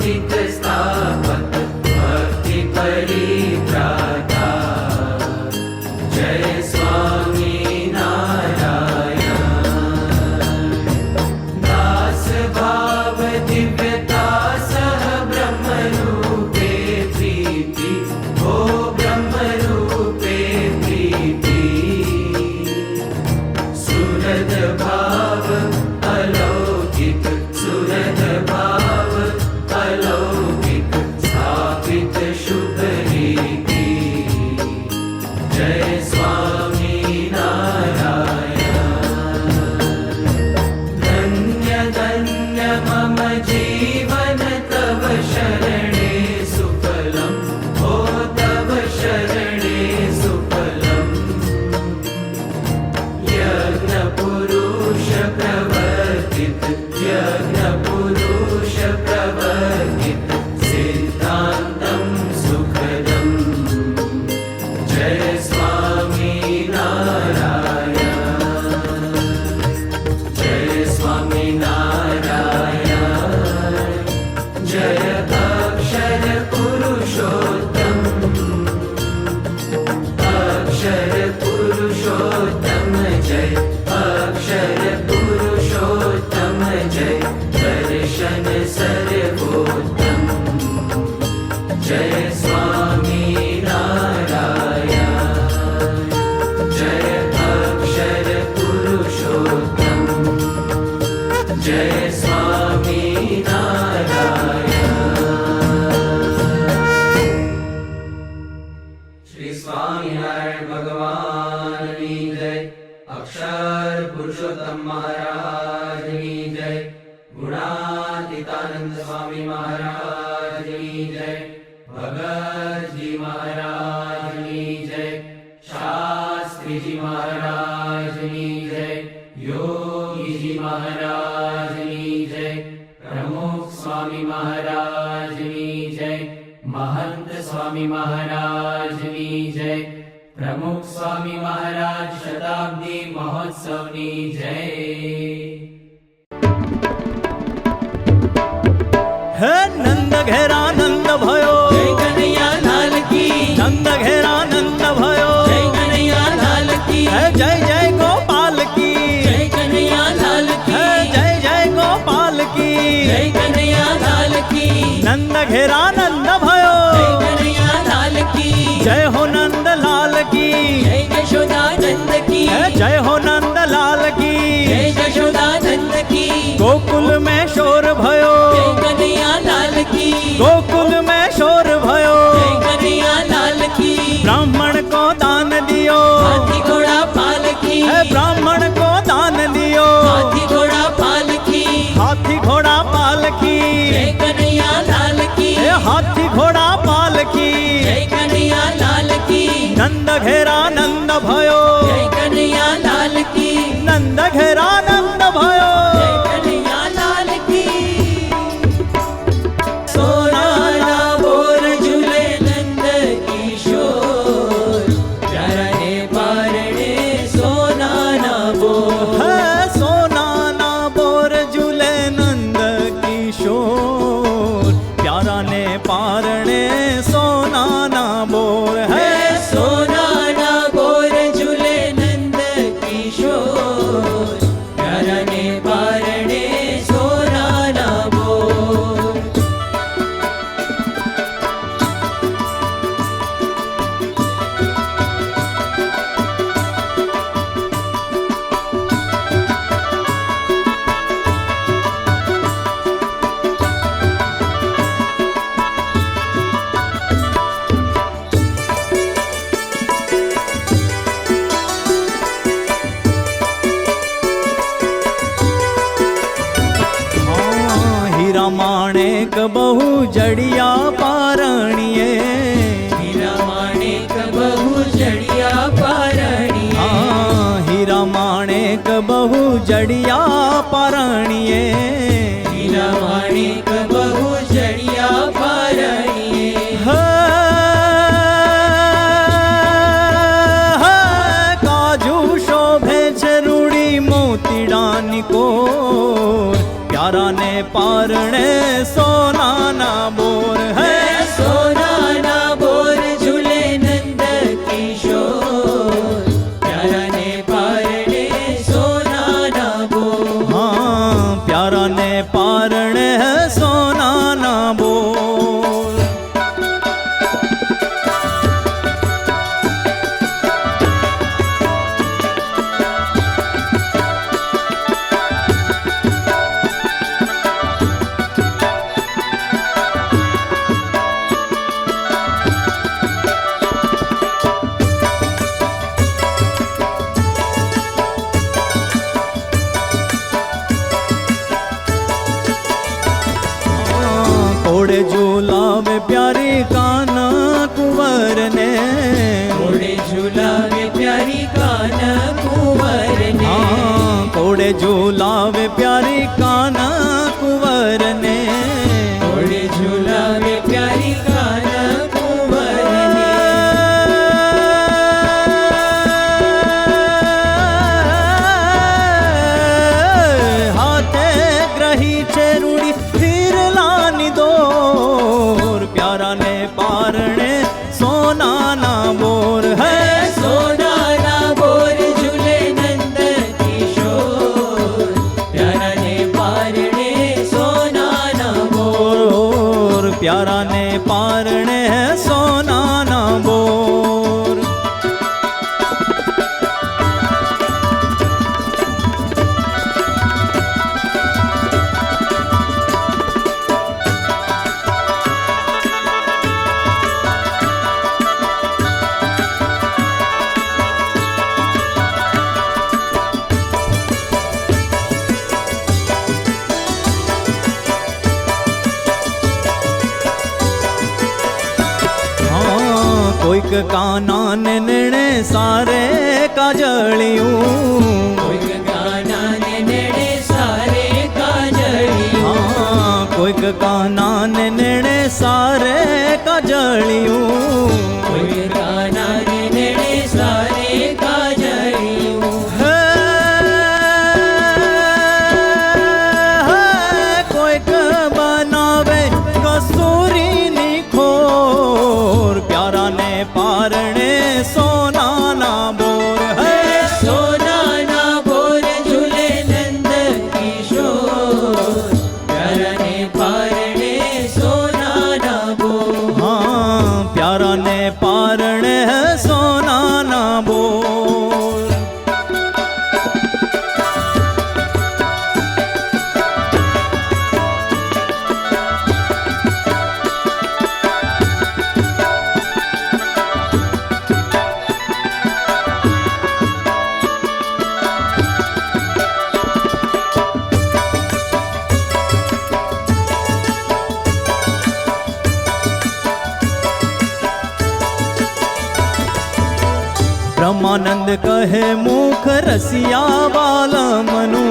स्थापित स्थापक भक्ति परित्राता जय स्वामी नारायण दास भाव दिव्यता सह ब्रह्म रूपे प्रीति हो ब्रह्म रूपे प्रीति सुरद भाव अलौकिक सुरद भाव अलौकिक स्थापित शुभ रीति जय स्वामी नारायण धन्य धन्य मम जीवन तव शरणे सुफलम हो तव शरणे सुफलम यज्ञ पुरुष प्रवर्तित यज्ञ पुरुष प्रवर्तित सिद्धान्तं सुखदं जय स्वामी नारायण जय स्वामी नारायण जय अक्षर पुरुषोत्तम अक्षर पुरुषोत्तम जय अक्षर पुरुषोत्तम जय दर्शन सर्वोत्तम जय स्वामी नारायण जय अक्षर पुरुषोत्तम जय स्वामी नारायण श्री स्वामीनारायण भगवान की जय अक्षर पुरुषोत्तम महाराज की जय गुणातीतानंद स्वामी महाराज की जय भगत जी महाराज की जय शास्त्री जी महाराज की जय योगी जी महाराज की जय प्रमुख स्वामी महाराज की जय महंत स्वामी महाराज की जय प्रमुख स्वामी महाराज शताब्दी महोत्सव की जय है नंद घेरा नंद भयो जय कन्हैया लाल की नंद घेरा नंद भयो जय कन्हैया लाल की है जय जय गोपाल की जय कन्हैया लाल की है जय जय गोपाल की जय कन्हैया लाल की नंद घेरा नंद भयो जय कन्हैया लाल की जय हो नंद लाल की जय यशोदा नंद की है जय हो नंद लाल की जय यशोदा नंद की गोकुल में शोर भयो जय कन्हैया लाल की गोकुल में शोर भयो जय कन्हैया लाल की ब्राह्मण को दान दियो हाथी घोड़ा पालकी है ब्राह्मण को दान दियो हाथी घोड़ा पालकी हाथी घोड़ा पालकी जय कन्हैया लाल की हे हाथी घोड़ा पालकी जय कन्हैया लाल की नंद घेरा नंद भयो जय कन्हैया लाल की नंद घेरा नंद भयो जय कन्हैया लाल की सोना ना बोर झूले नंद किशोर प्यारा ने पारणे सोना ना बोर है सोना ना बोर झूले नंद किशोर प्यारा ने पारणे सोना ना बोर है सोना ना बोर झूले नंद किशोर प्यारा ने पारणे सोना ना बोर हीरा माणेक बहु जड़िया पारणिये हीरा माणिक बहु जड़िया पारणिये हीरा माणेक बहु जड़िया पारणिये हीरा माणिक बहु जड़िया पारणिये काजू शोभे छे रूड़ी मोतीडानी को प्यारा ने पारणे सोना ना घोड़े झूलावे प्यारी कान्हा कुंवर ने, घोड़े झूलावे प्यारी कान्हा कुंवर ने, हाँ घोड़े झूलावे प्यारी कान्हा कुंवर ने, घोड़े झूलावे प्यारी कान्हा कुंवर ने। हाथे ग्रही चेरुड़ी फिर लानी दोर, प्यारा ने पारणे सोना ना बोर है, सोना ना बोर झूले नंद किशोर, प्यारा ने पारणे सोना ना बोर, प्यारा ने पारणे सोना ना बोर। कोईक काना ने नेणे सारे काजलियूं, कोईक काना ने नेड़े सारे काजलियूं, हाँ कोईक काना ने नेणे सारे काजलियूं, कोईक काना ने नेड़े सारे काजलियूं। कोईक बनावे कसूरी निखोर, प्यारा ने पारणे सोना ना बोर है, सोना ना बोर झूले नंद किशोर, प्यारा ने पारणे सोना ना बोर, हाँ प्यारा ने पारणे सोना ना बोर। ब्रह्मानंद कहे मुख रसिया वाला मनु,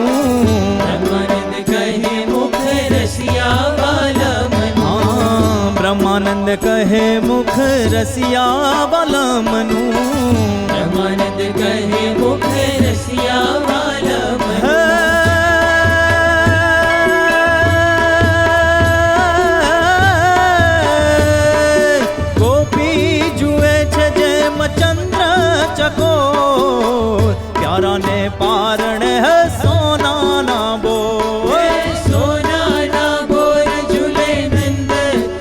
ब्रह्मानंद कहे मुख रसिया वाला मनु, हाँ ब्रह्मानंद कहे मुख रसिया वाला मनु, ब्रह्मानंद कहे मुख रसिया वाला मनु। गोपी जुए छे जेम चंद्र चकोर, प्यारा ने पारणे है सोना ना बोर, सोना ना बोर झूले नंद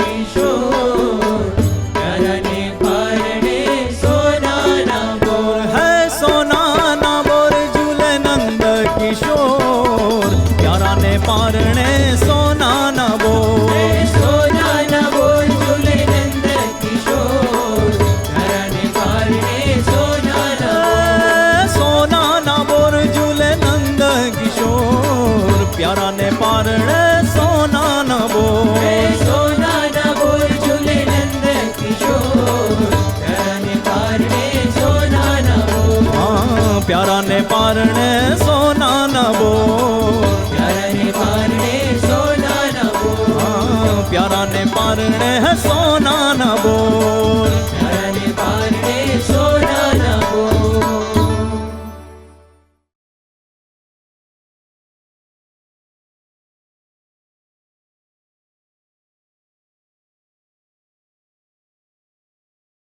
किशोर, प्यारा ने पारणे सोना ना बोर है सोना ना बोर झूले नंद किशोर, प्यारा ने पारणे सोना ना बोर, सोना ना बोर झूले नंद किशोर, प्यारा ने पारणे सोना ना बोर, सोना ना बोर झूले नंद किशोर, प्यारा ने पारणे सोना ना बोर, सोना ना बोर झूले नंद किशोर, प्यारा ने पारणे सोना ना बोर, हाँ प्यारा ने पारणे सोना ना बोर, प्यारा ने पारणे सोना ना बोर, हाँ प्यारा ने पारणे सोना ना बोर।